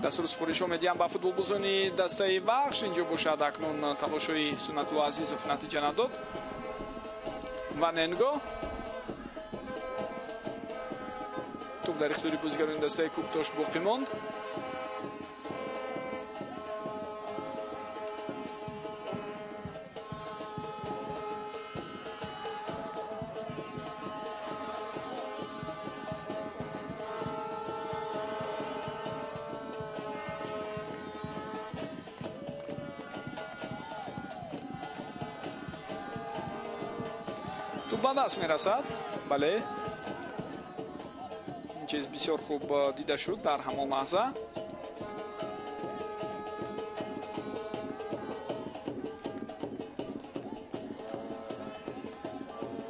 دستور سپارش میدیم به فوتبالبازان دسته وحش. اینجا باشد اکنون تلاش‌های سنت‌الله عزیزов نتیجه نداد و ننگو توپ در اختیار بازیگران دسته کوکتاش باقی ماند. توپ به دست میرسد. بله، این چیز بسیار خوب دیده شد در همان لحظه.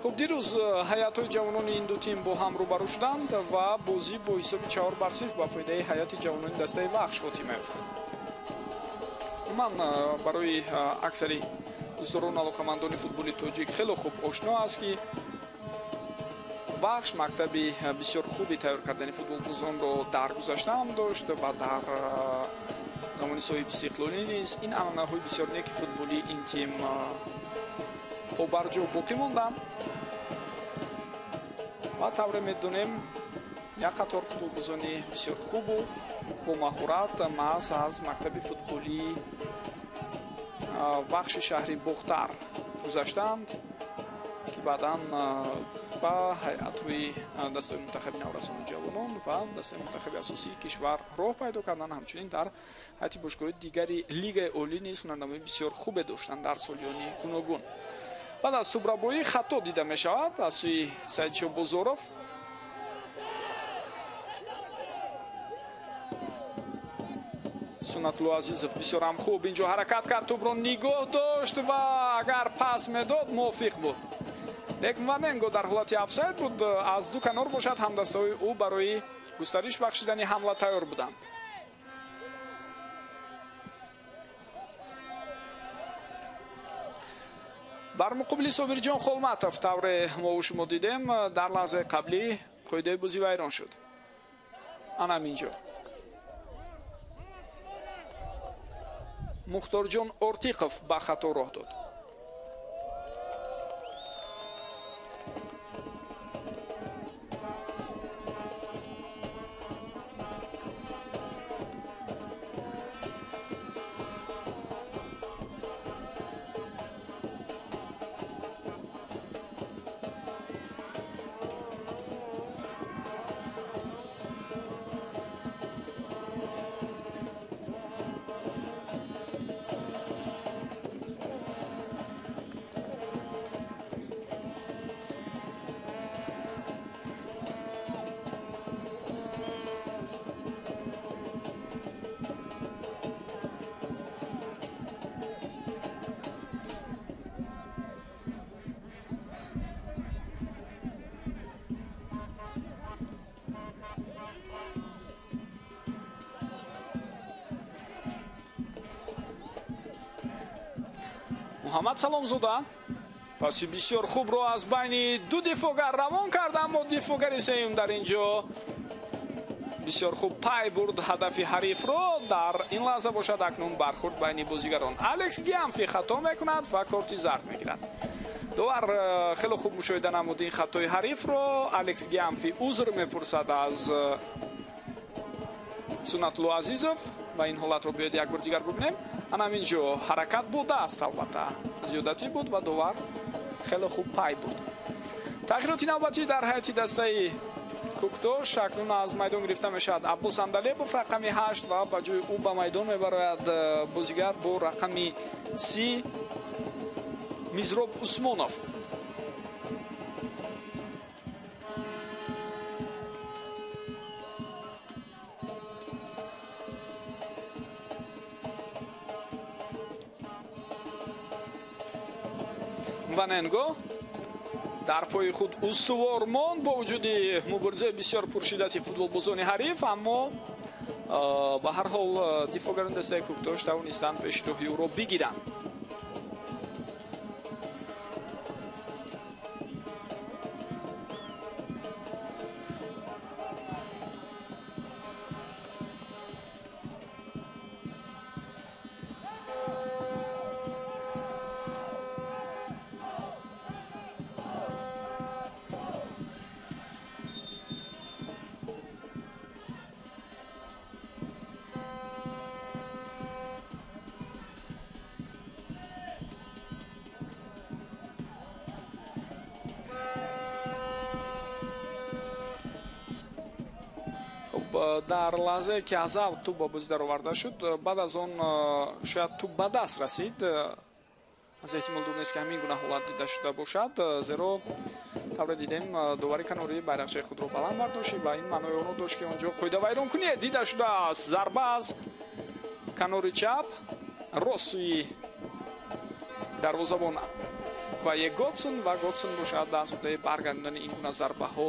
خب دیروز هیئت‌های جوانان این دو تیم با هم روبرو شدند و بازی با حساب 4-0 با فایده هیئت جوانان دسته وحش خاتمه یافت. من برای اکثری دوستان علاقمندان فوتبال تاجیک خیلی خوب آشنا است که وحش مکتبی بسیار خوبی تیار کردن فوتبالبازان را در گذشته هم داشت و در زمان صاحب استقلالی نیز این عنعنه‌های بسیار نیک فوتبالی این تیم پابرجا باقی ماندند و طور میدونیم یک قطار فوتبالبازانی بسیار خوب و با مهارت محض از مکتب فوتبالی بخش شهری بختر گذاشتند که بعدا با هیئت‌های دسته منتخب نورسان جوانان و دسته منتخب اساسی کشور راه پیدا کردند. همچنین در هیئت باشگاه دیگری لیگ عالی نیز هنرنمایی بسیار خوب داشتند در سالیان گوناگون. بعد از توپ‌ربایی خطا دیده می شود از سوی سعیدشاه بازاروف. سنت‌الله عزیزов بسیار هم خوب اینجا حرکت کرد، توپ را نگاه داشت و اگر پس میداد موافق بود. لیکن وننگو در حالت افساید بود، از دو کنار باشد همدستای او برای گسترش بخشیدن حمله تیار بودند. бар муқобили Собирҷон Холматов тавре мо шумо дидем дар лаҳзаи қаблӣ қоидаи бозӣ вайрон шуд. ана ҳаминҷо Мухторҷон Ортиқов ба хато роҳ дод. муҳаммад Саломзода паси бисёр хубро аз байни ду дифогар равон карда, аммо дифогари сеюм дар инҷо бисёр хуб пай бурд ҳадафи ҳарифро. дар ин лаҳза бошад акнун бархурд байни бозигарон. Алекс Гиамфи хато мекунад ва корти зард мегирад. довар хеле хуб мушоҳида намуд ин хатои ҳарифро. Алекс Гиамфи узр мепурсад аз Сунатулло Азизов ва ин ҳолатро биёед як бор дигар бубинем. ана ҳаминҷо ҳаракат будааст, албатта зиёдатӣ буд ва довар хеле хуб пай буд. тағйироти навбатӣ дар ҳайати дастаи Куктош акнун аз майдон гирифта мешавад Аббос Андалебов рақами 8 ва ба ҷои ӯ ба майдон мебарояд бозигар бо рақами 30 Мизроб Усмонов. Ваненго дар пои худ устувор монд бо вуҷуди муборизаи бисёр пуршиддати футболбозони ҳариф, аммо ба ҳар ҳол дифогарони дастаи Куктош тавонистанд пешроҳи ӯро бигиранд. дар лаҳзае ки аз авт туп ба бозӣ дароварда шуд, баъд аз он шояд туп ба даст расид. аз эҳтимол дур нест ки ҳамин гуна ҳолат дида шуда бошад, зеро тавре дидем довари канорӣ байрақчаи худро баланд бардошт ва ин маънои оно дошт ки онҷо қоида вайронкуние дида шудааст. зарба аз канори чап рост сӯи дарвозабон ва Готсон ва Готсон бошад аз ҳуддаи баргардондани ин гуна зарбаҳо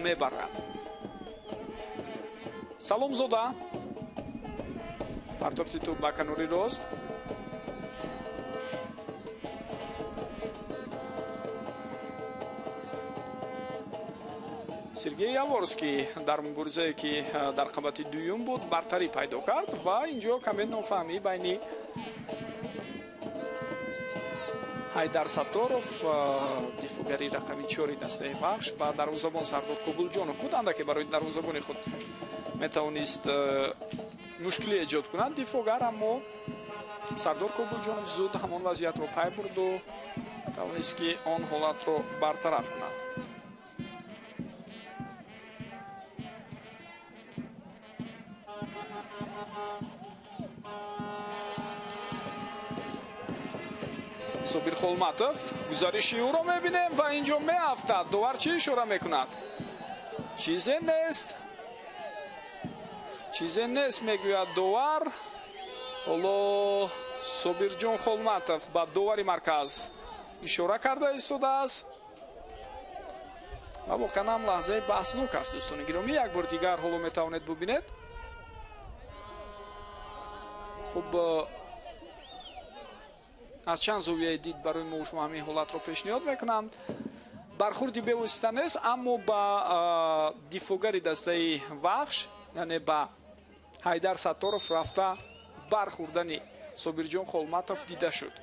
мебарад. Саломзода партофти туп ба канори рост. Сергей Яворский дар муборизае ки дар қабати дуюм буд бартарӣ пайдо кард ва инҷо каме нофаҳмӣ байни Ҳайдар Сатторов дифогари рақами 4 дастаи бахш ва дарвозабон Сардор Кобулҷонов буданд ки барои дарвозабони худ метавонист мушкилӣ эҷод кунад дифогар, аммо Сардор Кобулҷонов зуд ҳамон вазъиятро пай бурду тавонист ки он ҳолатро бартараф кунад. Собир Холматов гузариши ӯро мебинем ва инҷо меафтад. довар чӣ ишора мекунад? чизе нест мегӯяд довар. ҳоло Собирҷон Холматов ба довари марказ ишора карда истодааст ва воқеан ҳам лаҳзаи баҳснок аст. дӯстони гиромӣ, як бор дигар ҳоло метавонед бубинед. хуб аз чанд зовияи дид барои мо шумо ҳамин ҳолатро пешниҳод мекунанд. бархурди бевосита нест, аммо ба дифогари дастаи вахш, яъне ба Ҳайдар Сатторов рафта бархурдани Собирҷон Холматов дида шуд.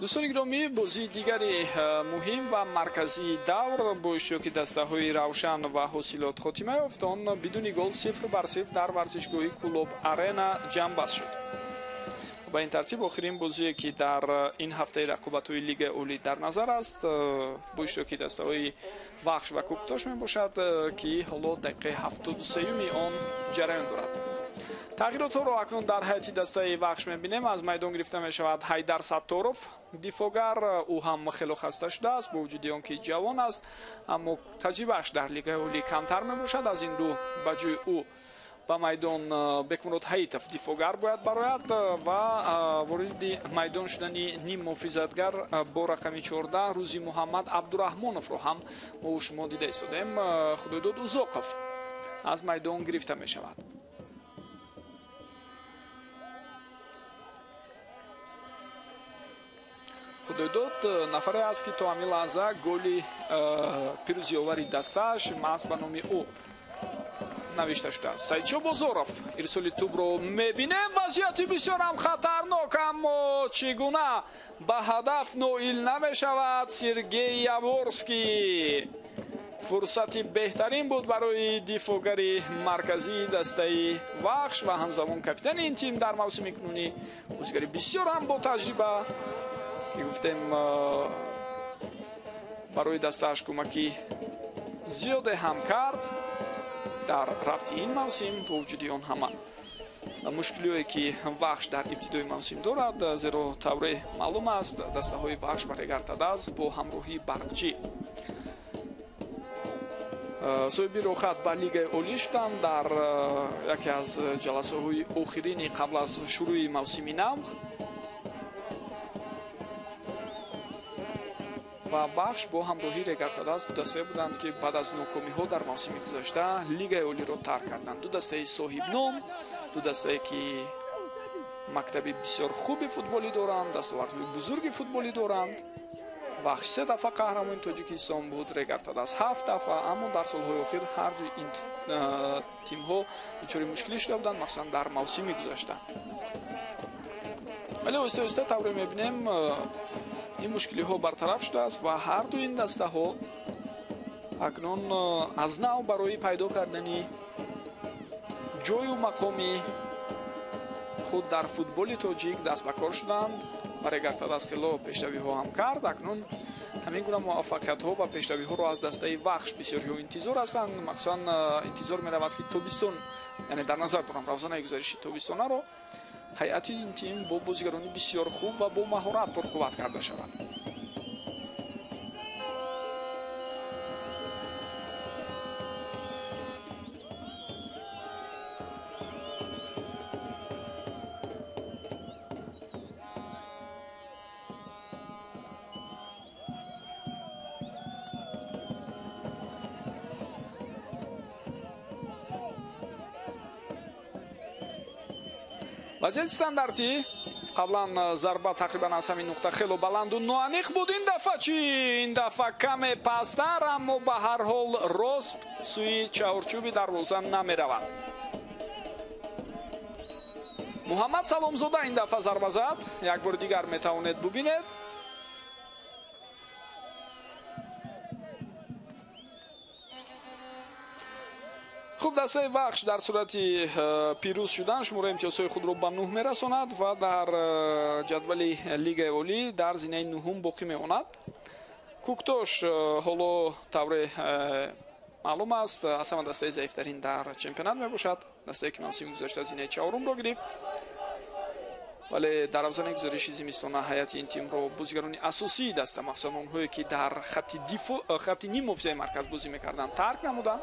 дӯстони гиромӣ, бозии дигари муҳим ва марказии давр бо иштироки дастаҳои Равшан ва Ҳосилот хотима ёфт. Он бидуни гол 0-0 дар варзишгоҳи Кулоб Арена ҷамъбаст шуд. ба ин тартиб охирин бозие ки дар ин ҳафтаи рақобатҳои Лигаи Олӣ дар назар аст, бо иштироки дастаҳои Вахш ва Кӯктош мебошад, ки ҳоло дақиқаи 73-юми он ҷараён дорад. тағйиротҳоро акнун дар ҳайати дастаи Вахш мебинем. аз майдон гирифта мешавад Ҳайдар Сатторов, дифогар. ӯ ҳам хело хаста шудааст, бо вуҷуди он ки ҷавон аст, аммо таҷрибааш дар Лигаи Олӣ камтар мебошад. аз ин рӯ ба ҷои ӯ ба майдон Бекмурод Ҳаитов дифогар бояд барояд ва вориди майдон шудани ним муҳофизатгар бо рақами 14 Рӯзи Муҳаммад Абдураҳмоновро ҳам мо шумо дида истодем. Худойдод Узоқов аз майдон гирифта мешавад. худойдод нафаре аст ки то ҳамин лаҳза голи пирӯзиовари дастааш маҳз ба номи ӯ навишта шудааст. Саидшоҳ Бозоров ирсоли тӯбро мебинем. вазъияти бисёр ҳам хатарнок, аммо чӣ гуна ба ҳадаф ноил намешавад Сергей Яворский. фурсати беҳтарин буд барои дифогари марказии дастаи Вахш ва ҳамзамон капитани ин тим дар мавсими кунунӣ, бозигари бисёр ҳам бо таҷриба, ки гуфтем барои дастааш кӯмаки зиёде ҳам кард дар рафти ин мавсим, бо вуҷуди он ҳама мушкилие ки Вахш дар ибтидои мавсим дорад, зеро тавре маълум аст дастаҳои Вахш ба Регартадаз бо ҳамроҳии Барқчӣ соҳиби рохат ба Лигаи Олӣ шуданд дар яке аз ҷаласаҳои охирини қабл аз шурӯи мавсими нав. ва Вахш бо ҳамроҳии Регартадаз ду дастае буданд ки баъд аз нокомиҳо дар мавсими гузашта Лигаи Олиро тарк карданд. ду дастаи соҳибном, ду дастае ки мактаби бисёр хуби футболӣ доранд, дастовардҳои бузурги футболӣ доранд. Вахш 3 дафъа қаҳрамони Тоҷикистон буд, Регартадаз 7 дафъа, аммо дар солҳои охир ҳар ду ин тимҳо дучори мушкилӣ шуда буданд, махсусан дар мавсими гузашта. вале оҳиста-оҳиста тавре мебинем ин мушкилиҳо бартараф шудааст ва ҳар ду ин дастаҳо акнун аз нав барои пайдо кардани ҷою мақоми худ дар футболи тоҷик даст ба кор шуданд. ва Регартадаз хело пештавиҳо ҳам кард. акнун ҳамин гуна муваффақиятҳо ва пештавиҳоро аз дастаи Вахш бисёриҳо интизор ҳастанд. махсусан интизор меравад ки тобистон, яъне дар назар дорам равзанаи гузариши тобистонаро, ҳайати ин тим бо бозигарони бисёр хуб ва бо маҳорат пурқувват карда шавад. вазъияти стандартӣ қаблан зарба тақрибан аз ҳамин нуқта хело баланду ноаниқ буд. ин дафъа чӣ? ин дафъа каме пасттар, аммо ба ҳар ҳол рост сӯи чаҳорчӯби дарвоза намеравад. муҳаммад Саломзода ин дафъа зарба зад. як бори дигар метавонед бубинед. خب دسته وقش در صورت پیروز شدن شماره امتیازهای خود را به 9 میرساند و در جدول لیگ اولی در زینه نهم باقی میماند. کوکتوش حالا طور معلوم است از همه دسته ضعیفترین در چمپیونات میباشد. دسته که موسم گذشته زینه چهارم را گرفت، ولی در افزایش گزارش زمستان هیئت این تیم را بازیگران اساسی دسته مخصوصا اونهایی که در خط نیم مفضای مرکز بازی میکردند ترک نمودند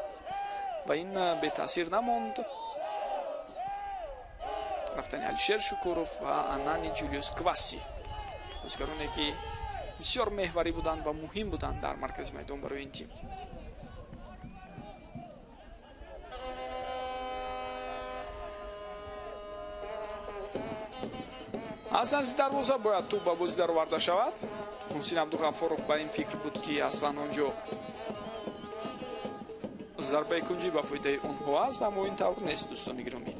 و این به تاثیر نماند. رفتن علیشیر شکوروف و انانی جولیوس کواسی بازیگرانی که بسیار محوری بودند و مهم بودند در مرکز میدان برای این تیم. از نزدیک دروازه باید توپ به بازی درآورده شود. محسن عبدالغفارов با این فکر بود که اصلا آنجا ضربه کنجی به فایده اونها است، اما این طور نیست دوستان گرامی.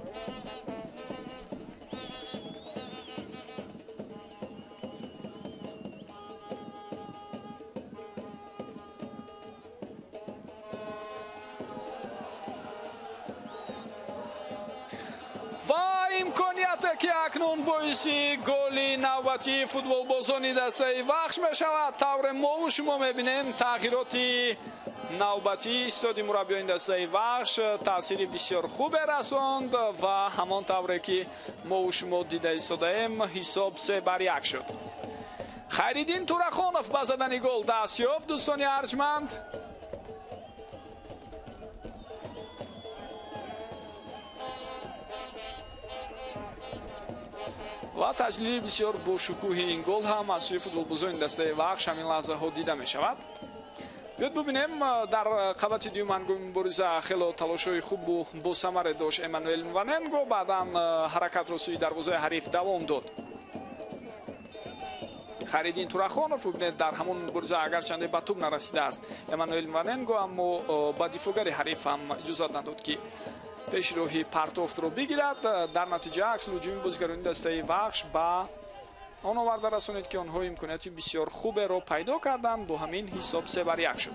و امکانیت که اکنون باعث گل نوبتی فوتبال بازان دسته وقش می شود. طور ما و شما میبینیم تغییرات نوبتی استاد مربیان دسته وقش تاثیر بسیار خوب رساند و همان طوری که ما و شما دیده ایستادیم حساب 3-1 شد. خیرالدین تورخانov با زدن گل دست یافت دوستان ارجمند. و تجلیل بسیار با شکوه این گل هم از سوی فوتبال بازان دسته وقش همین لحظه ها دیده می شود. بیاد ببینیم در قبط دیوم انگام مبارزه خیلی تلاش‌های خوب و با ثمر داشت امانوئل مواننگو، بعدا حرکت را سوی دروازه حریف دوام داد. خیرالدین تورخانov ببینید در همون مبارزه اگرچند به توپ نرسیده است امانوئل مواننگو، اما با دفاعگر حریف هم اجازه نداد که پیش روی پرتافت رو بگیرد. در نتیجه عکس لزومی بازیگران دسته وقش با آن آورده رسانید که آنها امکانیت بسیار خوب را پیدا کردند، با همین حساب 3-1 شد.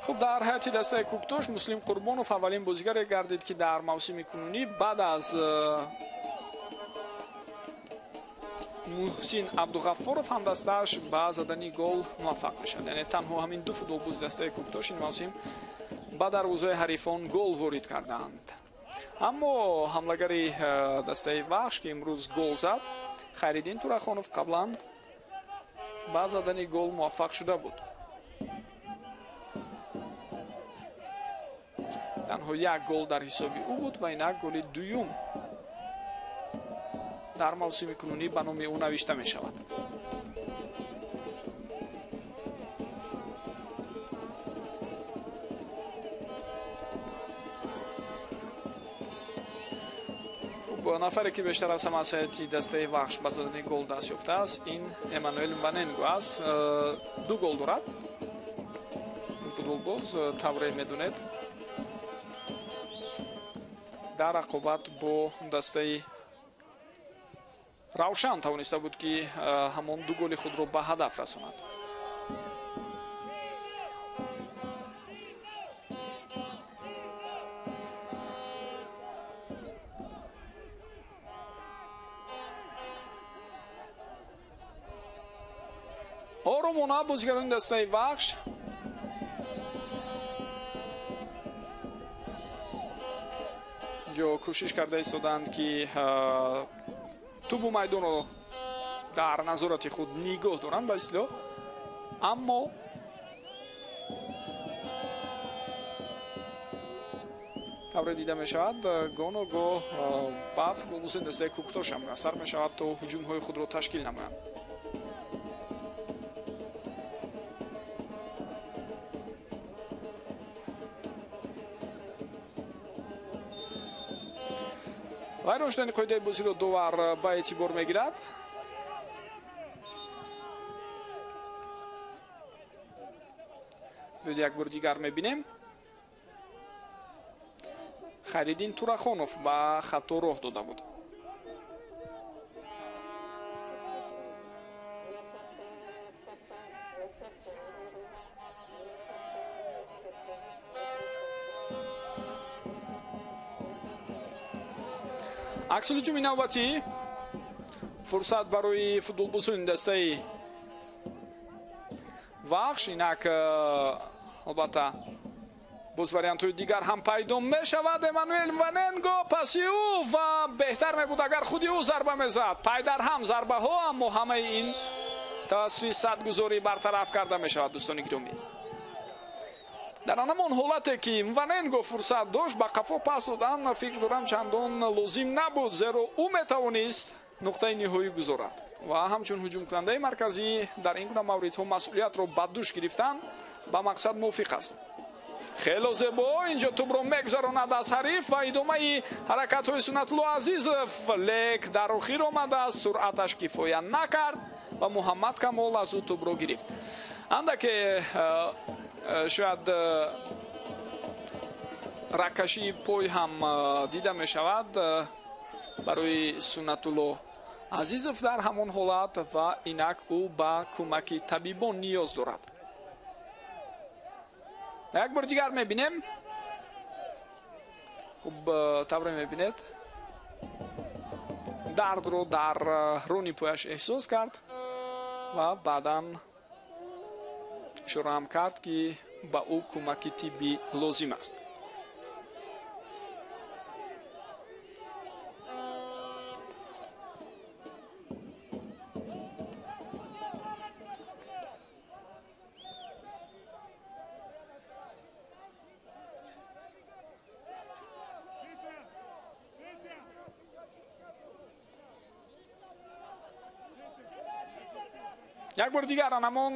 خب در هیئت دسته کوکتوش مسلم قربانوف اولین بازیگر گردید که در موسم کنونی بعد از محسن عبدالغفارov هم دستش به زدن گل موفق میشد. یعنی تنها همین دو فوتبالباز دسته کوکتوش این موسم به دروازه حریفان گل وارد کردند. اما حمله‌گر دسته وحش که امروز گل زد خیرالدین تورخانov قبلا به زدن گل موفق شده بود. تنها یک گل در حساب او بود و اینک گل دوم در موسم کنونی به نام او نوشته می شود. خب نفری که بیشتر از همه از هیئت دسته وحش به زدن گل دست یافته است این امانوئل مواننگو است. 2 گل دارد این فوتبالباز. طوری میدونید در رقابت با دسته روشن توانسته بود که همان 2 گل خود را به هدف رساند. آرامانه بازیگران دسته وحش جو کوشش کرده ایستادند که توپ و میدان رو در نظارت خود نگاه دارند به اصطلاح، اما طور دیده می شود گاه و گاه با فوتبالباز دسته کوکتوش هم اثر می شود تا هجوم های خود را تشکیل نمایند. و روشنی قاعده بازی رو دوبار به اعتبار میگیرد. یک بار دیگر میبینیم Хайриддин Турахонов ба хато роҳ дода буд. аксилҳуҷуми навбатӣ фурсат барои футболбозони дастаи вахш. инак албатта боз вариантҳои дигар ҳам пайдо мешавад. Эммануэл Ваненго паси ӯ ва беҳтар мебуд агар худи ӯ зарба мезад. пайдар ҳам зарбаҳо, аммо ҳамаи ин тавассути садгузорӣ бартараф карда мешавад. дӯстони гиромӣ, дар ҳамон ҳолате ки Ваненго фурсат дошт ба қафо пас додан фикр дорам чандон лозим набуд, зеро ӯ метавонист нуқтаи ниҳоӣ гузорад ва ҳамчун ҳуҷумкунандаи марказӣ дар ин гуна мавридҳо масъулиятро ба дӯш гирифтан ба мақсад мувофиқ аст. хело зебо инҷо тӯбро мегузаронад аз ҳариф ва идомаи ҳаракатҳои Сунатулло Азизов, лек дар охир омадааст, суръаташ кифоя накард ва Муҳаммад Камол аз ӯ тӯбро гирифт. андаке шояд раккашии пой ҳам дида мешавад барои Сунатулло Азизов дар ҳамон ҳолат ва инак ӯ ба кӯмаки табибон ниёз дорад. як бор дигар мебинем. хуб тавре мебинед дардро дар рони пояш эҳсос кард ва баъдан ишора ҳам кард ки ба ӯ кӯмаки тиббӣ лозим аст. як бор дигар ҳамон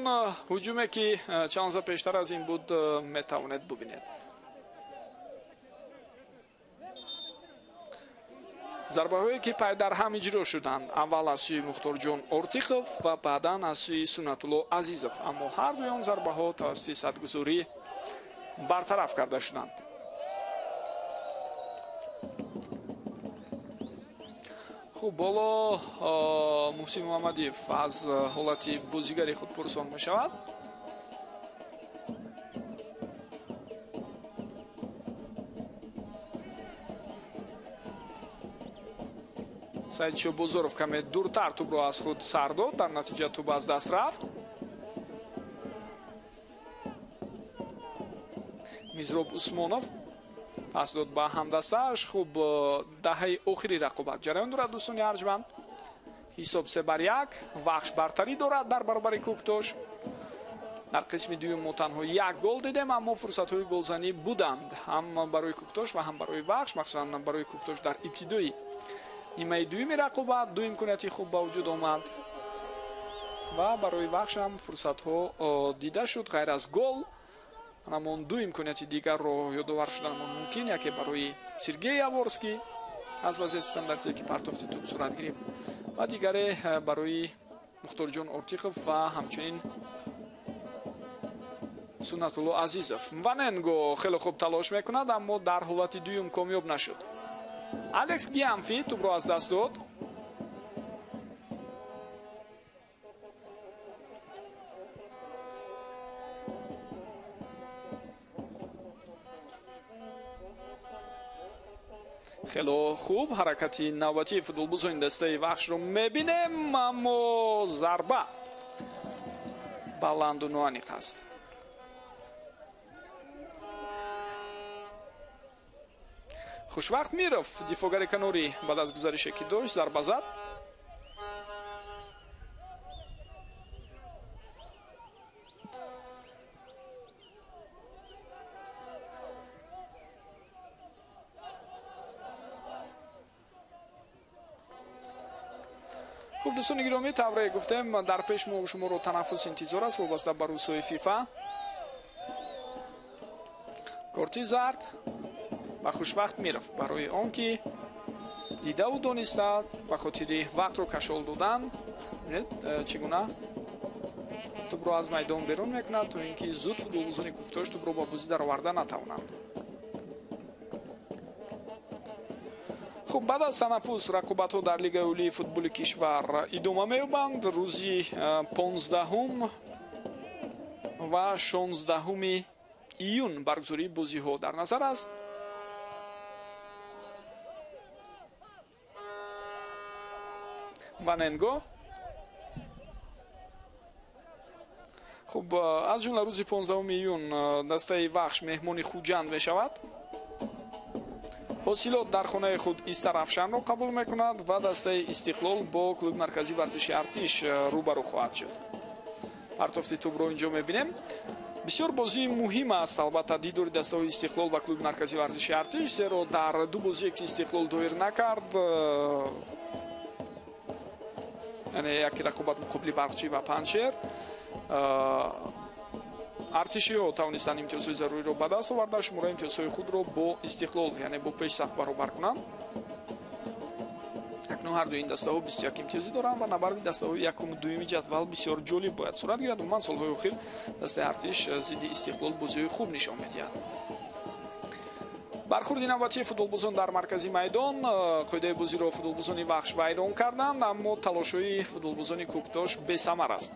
ҳуҷуме ки чанд лаҳза пештар аз ин буд метавонед бубинед. зарбаҳое ки пайдар ҳам иҷро шуданд, аввал аз сӯи Мухторҷон Ортиқов ва баъдан аз сӯи Сунатулло Азизов, аммо ҳардуи он зарбаҳо тавассути садгузорӣ бартараф карда шуданд. хуб боло Муҳсин Муҳаммадиев аз ҳолати бозигари худ пурсон мешавад. Саидшо Бозоров каме дуртар тӯбро аз худ сар дод, дар натиҷа тӯб аз даст рафт. Мизроб Усмонов пас дод ба ҳамдастааш. хуб даҳаи охири рақобат ҷараён дорад дӯстони арҷманд. ҳисоб 3-1. вахш бартарӣ дорад дар баробари Кӯктош. дар қисми дуюм мо танҳо як гол дидем, аммо фурсатҳои голзанӣ буданд ҳам барои Кӯктош ва ҳам барои вахш, махсусан барои Кӯктош дар ибтидои нимаи дуюми рақобат ду имконияти хуб ба вуҷуд омад ва барои вахш ҳам фурсатҳо дида шуд. ғайр аз гол ҳамон ду имконияти дигарро ёдовар шуданамон мумкин. яке барои Сергей Яворский аз вазъияти стандартие ки партофти тӯб сурат гирифт ва дигаре барои Мухторҷон Ортиқов ва ҳамчунин Сунатулло Азизов. Ваненго хеле хуб талош мекунад, аммо дар ҳолати дуюм комёб нашуд. Алекс Гиамфи тӯбро аз даст дод. хело хуб ҳаракати навбатии футболбозони дастаи вахшро мебинем, аммо зарба баланду ноаниқ аст. хушвақт Миров дифогари канорӣ баъд аз гузарише ки дошт зарба зад. хуб дӯстони гиромӣ, тавре гуфтем дар пеш мо шуморо танаффус интизор аст вобаста ба рӯзҳои фифа. корти зард ба хушвақт Миров барои он ки дидаву донистад ба хотири вақтро кашол додан. бинед чӣ гуна тӯбро аз майдон берун мекунад то ин ки зуд футболбозони Кӯктош тӯбро ба бозӣ дароварда натавонанд. خب بعد از تنفس رقابت‌ها در لیگ اولی فوتبال کشور ادامه می‌یابند. روزی 15 و 16 ایون برگزاری بازی‌ها در نظر است. وننگو خب از جمله روزی 15 ایون دسته وخش مهمانی خوجند می‌شود. حاصلات در خانه خود ایست رفشن را قبول می‌کند و دسته استقلال با کلوب مرکزی ورزشی ارتش روبرو خواهد شد. پرتافت توپ را اینجا می‌بینیم. بسیار بازی مهم است البته دیدار دسته‌های استقلال و کلوب مرکزی ورزشی ارتش، زیرا در دو بازی که استقلال دایر نکرد، یعنی یک رقابت مقابل برقچی و پنجشیر، ارتشی‌ها توانستند امتیازهای ضروری را به دست آورده، شماره امتیازهای خود را با استقلال یعنی با پیش صف برابر کنند. اکنون هر دو این دسته‌ها 21 امتیازی دارند و نبرد دسته‌های یکم و دوم جدول بسیار جالب باید صورت گیرد. من سال‌های اخیر دسته ارتش ضد استقلال بازی خوب نشان می‌دهد. برخورد نوبتی فوتبالبازان در مرکزی میدان، قاعده بازی را فوتبالبازان وخش ویران کردند، اما تلاش‌های فوتبالبازان کوکتاش بی‌ثمر است.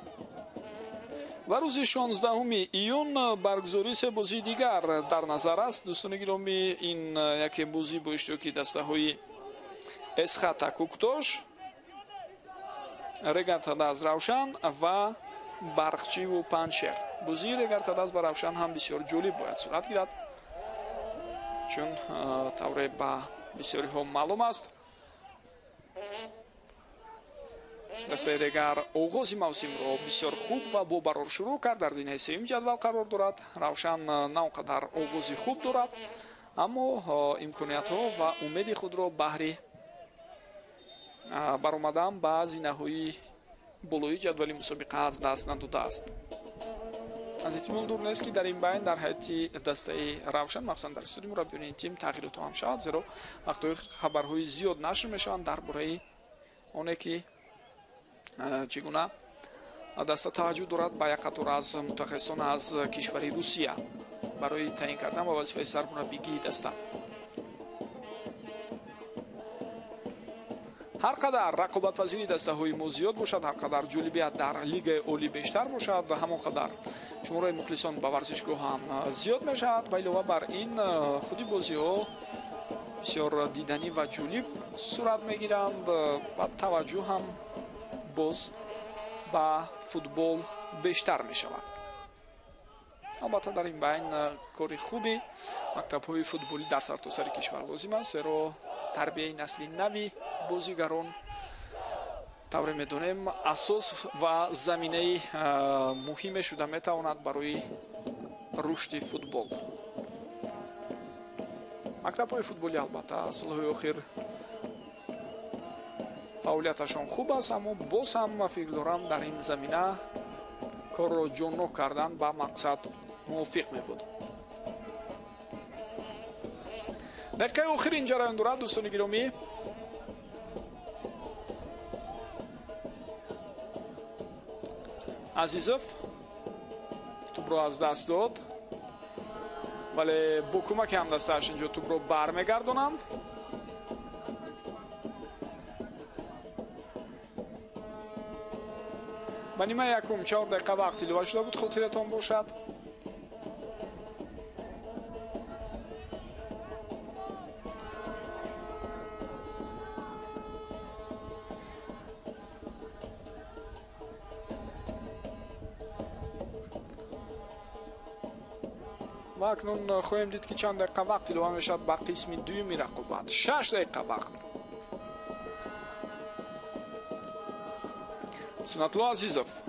و روز 16 ایون برگزاری سه بازی دیگر در نظر است. دوستان گرامی، این یک بازی با اشتراک دسته‌های اسخاتا کوکتاش، رگرتاداز روشن و برقچی و پنجشیر. بازی رگرتاداز و روشن هم بسیار جالب باید صورت گیرد، چون طور به بسیاری ها معلوم است دسته رگر آغاز موسم را بسیار خوب و با برار شروع کرد، در زینه سوم جدول قرار دارد. روشن ناقدر آغازی خوب دارد، اما امکانیت ها و امید خود را بهر برآمدن به زینه‌های بالای جدول مسابقه از دست نداده است. از احتمال دور نیست که در این بین در حیاتی دسته روشن مخصوصا در استودیو مربیان این تیم تغییرات هم شود، زیرا وقتی خبرهای زیاد نشر میشوند درباره آنه که چگونه دسته توجه دارد به یک قطار از متخصصان از کشور روسیه برای تعیین کردن و وظیفه سرمربیگی دسته. هر قدر رقابت پذیری دسته های ما زیاد باشد، هر قدر جالبیت در لیگ اولی بیشتر باشد و همان قدر شماره مخلصان به ورزشگاه هم زیاد می شود. و علاوه بر این خودی بازی ها بسیار دیدنی و جالب صورت می گیرند و توجه هم باز به فوتبال بیشتر می شود. البته در این بین کاری خوبی مکتب های فوتبالی در سرتاسر کشور لازم است، زیرا تربیه نسل نوی بازیگران طور میدونیم اساس و زمینه مهم شده میتواند برای رشد فوتبال. مکتب های فوتبالی البته سالهای اخیر فعالیتشان خوب است، اما باز هم فکر دارم در این زمینه کار را جانو کردن به مقصد موافق می بود. دقیقه آخر این جریان دارد دوستان گرامی. عزیزوف توپ را از دست داد، ولی با کمک هم دستش اینجا توپ را برمیگردانند. به نیمه یکم 4 دقیقه وقت ایلوه شده بود، خاطرتان باشد. و اکنون خواهیم دید که چند دقیقه وقت ایلوه می شد به قسم دومی رقابت. 6 دقیقه وقت. سنتلو عزیزوف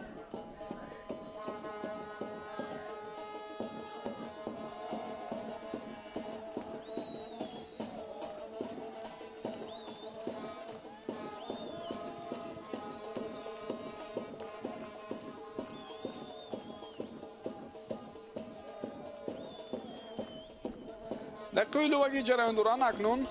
دقیقه ایلوگی جریان دارند. اکنون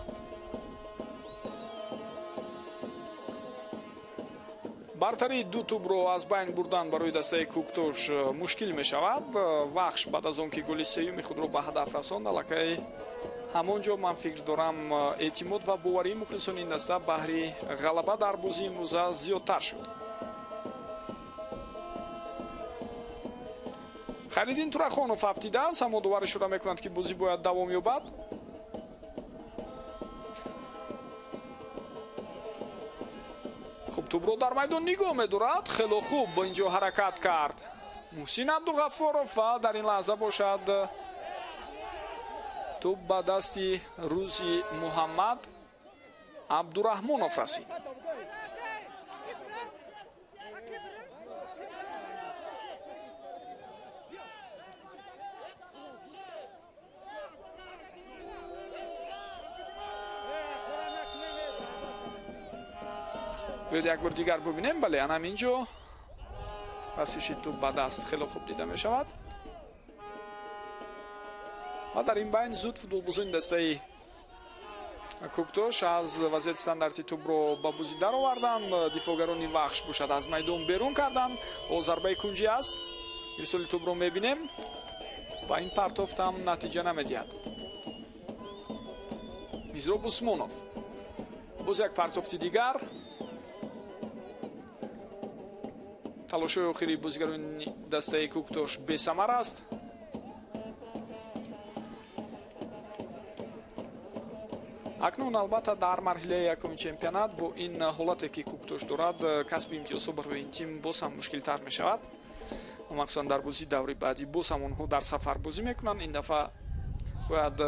برتری دو توپ رو از بین بردن برای دسته کوکتاش مشکل می شود. وخش بعد از آن که گل سوم خود رو به هدف رساند، الکی ҳамонҷо ман фикр дорам эътимод ва боварии мухлисони ин даста баҳри ғалаба дар бозии имрӯза зиёдтар шуд. Хайриддин Турахонов ҳафтида аст, ҳамон довари шуда мекунад ки бозӣ бояд давом ёбад. хуб, тӯбро дар майдон нигоҳ медорад, хело хуб бо инҷо ҳаракат кард Муҳсин Абдуғаффоров ва дар ин лаҳза бошад тӯб ба дасти Рӯзи Муҳаммад Абдураҳмонов расид. бояд як бор дигар бубинем. бале, анам инҷо расиши тӯб ба даст хело хуб дида мешавад. ва дар ин байн зуд футболбозони дастаи Кӯктош аз вазъияти стандарти тӯбро ба бозӣ дароварданд. дифоъгарони вахш бошад аз майдон берун карданд. зарбаи кунҷӣ аст, ирсоли тӯбро мебинем ва ин партофт ҳам натиҷа намедиҳад. Мизроб Усмонов, боз як партофти дигар. талошҳои охири бозигарони дастаи Кӯктош бесамар аст. акнун албатта дар марҳилаи якуми чемпионат бо ин ҳолате ки Кӯктош дорад касби имтиёзҳо барои ин тим боз ҳам мушкилтар мешавад. махсусан дар бозии даври баъдӣ боз ҳам онҳо дар сафар бозӣ мекунанд. ин дафъа бояд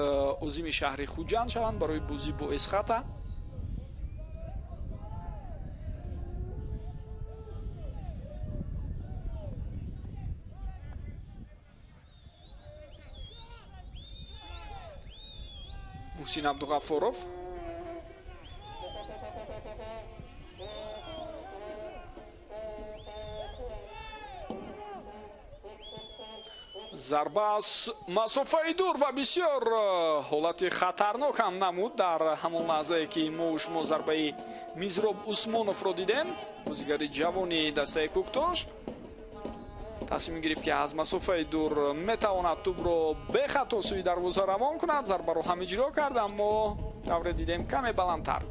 озими шаҳри Хуҷанд шаванд барои бозӣ бо Эсхата. Муҳсин Абдуғаффоров, зарба аз масофаи дур ва бисёр ҳолати хатарнок ҳам намуд дар ҳамон лаҳзае ки мо шумо зарбаи Мизроб Усмоновро дидем. бозигари ҷавони дастаи Кӯктош тасмим гирифт ки аз масофаи дур метавонад тӯбро бехато сӯи дарвоза равон кунад. зарбаро ҳам иҷро кард, аммо давре дидем каме баландтар.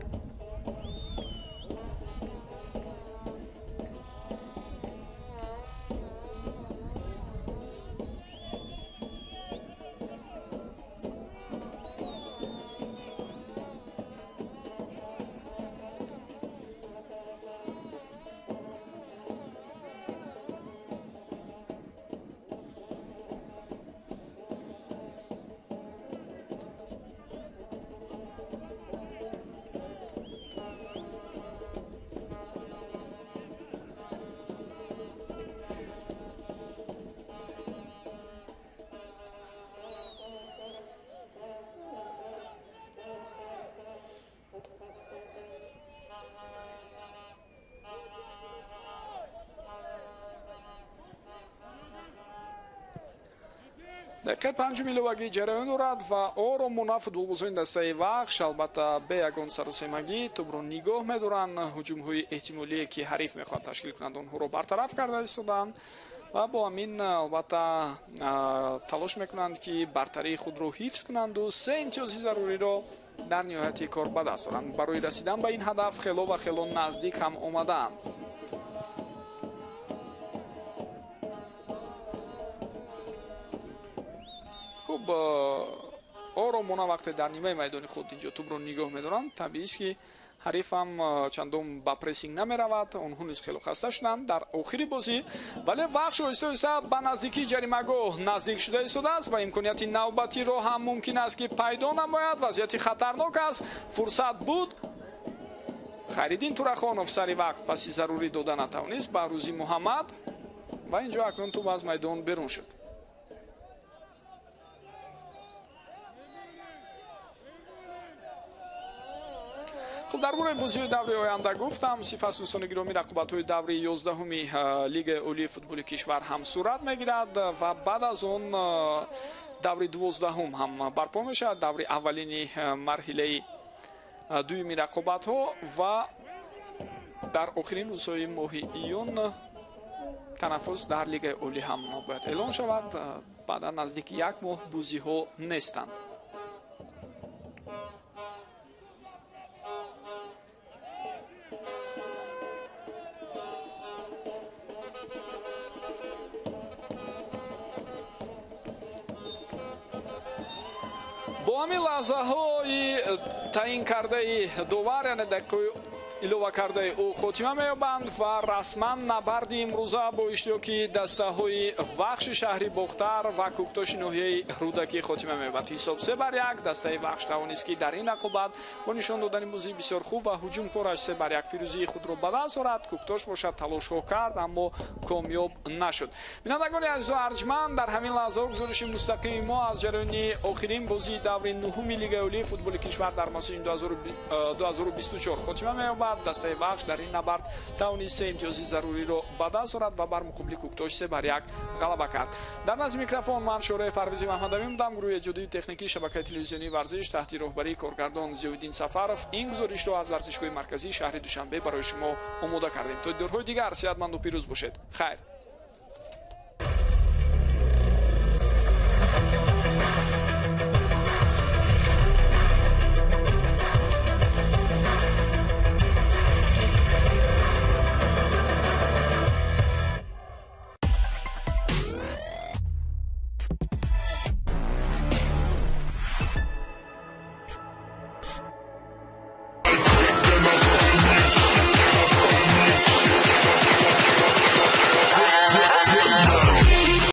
دقیقه 5 میلوگی جریان دارد و آرامانه فوتبالبازان دسته وخش البته به یگان سروسیمگی توپ رو نگاه می‌دارن. هجوم‌های احتمالی که حریف می‌خواد تشکیل کنند اونها رو برطرف کرده ایستادن و با همین البته تلاش می‌کنند که برتری خود رو حفظ کنند و 3 امتیازی ضروری رو در نهایت کار به دست آورند. برای رسیدن به این هدف خیلی و خیلی نزدیک هم آمدند. خوب آرامانه وقتی در نیمه میدانی خود اینجا توپ رو نگاه می‌دارند، طبیعی است که حریف هم چندان با پرسینگ نمی‌رود. اونها نیز خیلی خسته شدند در آخر بازی، ولی وقت آهسته به نزدیکی جریمه‌گاه نزدیک شده است و امکانیت نوبتی رو هم ممکن است که پیدا نماید. وضعیت خطرناک است. فرصت بود. خیرالدین تورخانوف سری وقت پاسی ضروری دادن نتوانست به روزی محمد و اینجا اکنون توپ از میدان بیرون شد. خب در مورد بازی دوره آینده گفتم. سپس دوستان گرامی رقابت‌های دوره 11 لیگ عالی فوتبال کشور هم صورت میگیرد و بعد از اون دوره 12 هم برپا میشه. دوره اولین مرحله دومی رقابت‌ها و در آخرین روزهای ماه ایون تنفس در لیگ عالی هم باید اعلان شود. بعد نزدیک یک ماه بازی‌ها نیستند. با همین لحظه های تعیین کرده دوباره یعنی دقیقه ایلوه کرده او خاتمه می‌یابند و رسما نبرد امروزه با اشتراک دسته های وخش شهری بختر و کوکتاش ناحیه رودکی خاتمه می‌یابد. حساب 3-1 دسته وخش توانست که در این رقابت با نشان دادن بازی بسیار خوب و هجوم کارش 3-1 پیروزی خود را به دست آورد. کوکتاش باشد تلاش‌ها کرد اما کامیاب نشد. بینندگان عزیز و ارجمند، در همین لحظه گزارش مستقیم ما از جریان آخرین بازی دور نهم لیگ اولی فوتبال کشور در موسم 2024 خاتمه می‌یابد. دسته وخش در این نبرد توانست 3 امتیازی ضروری را به دست آورد و بر مقابل کوکتاش 3-1 غلبه کرد. در نزد میکروفون من شورای پرویزی محمدوی بودم. گروه جدید تکنیکی شبکه تلویزیونی ورزش تحت راهبری کارگردان ضیاءالدین سفرов این گزارش را از ورزشگاه مرکزی شهر دوشنبه برای شما آماده کردیم. تا دیدارهای دیگر صحتمند و پیروز باشید. خیر.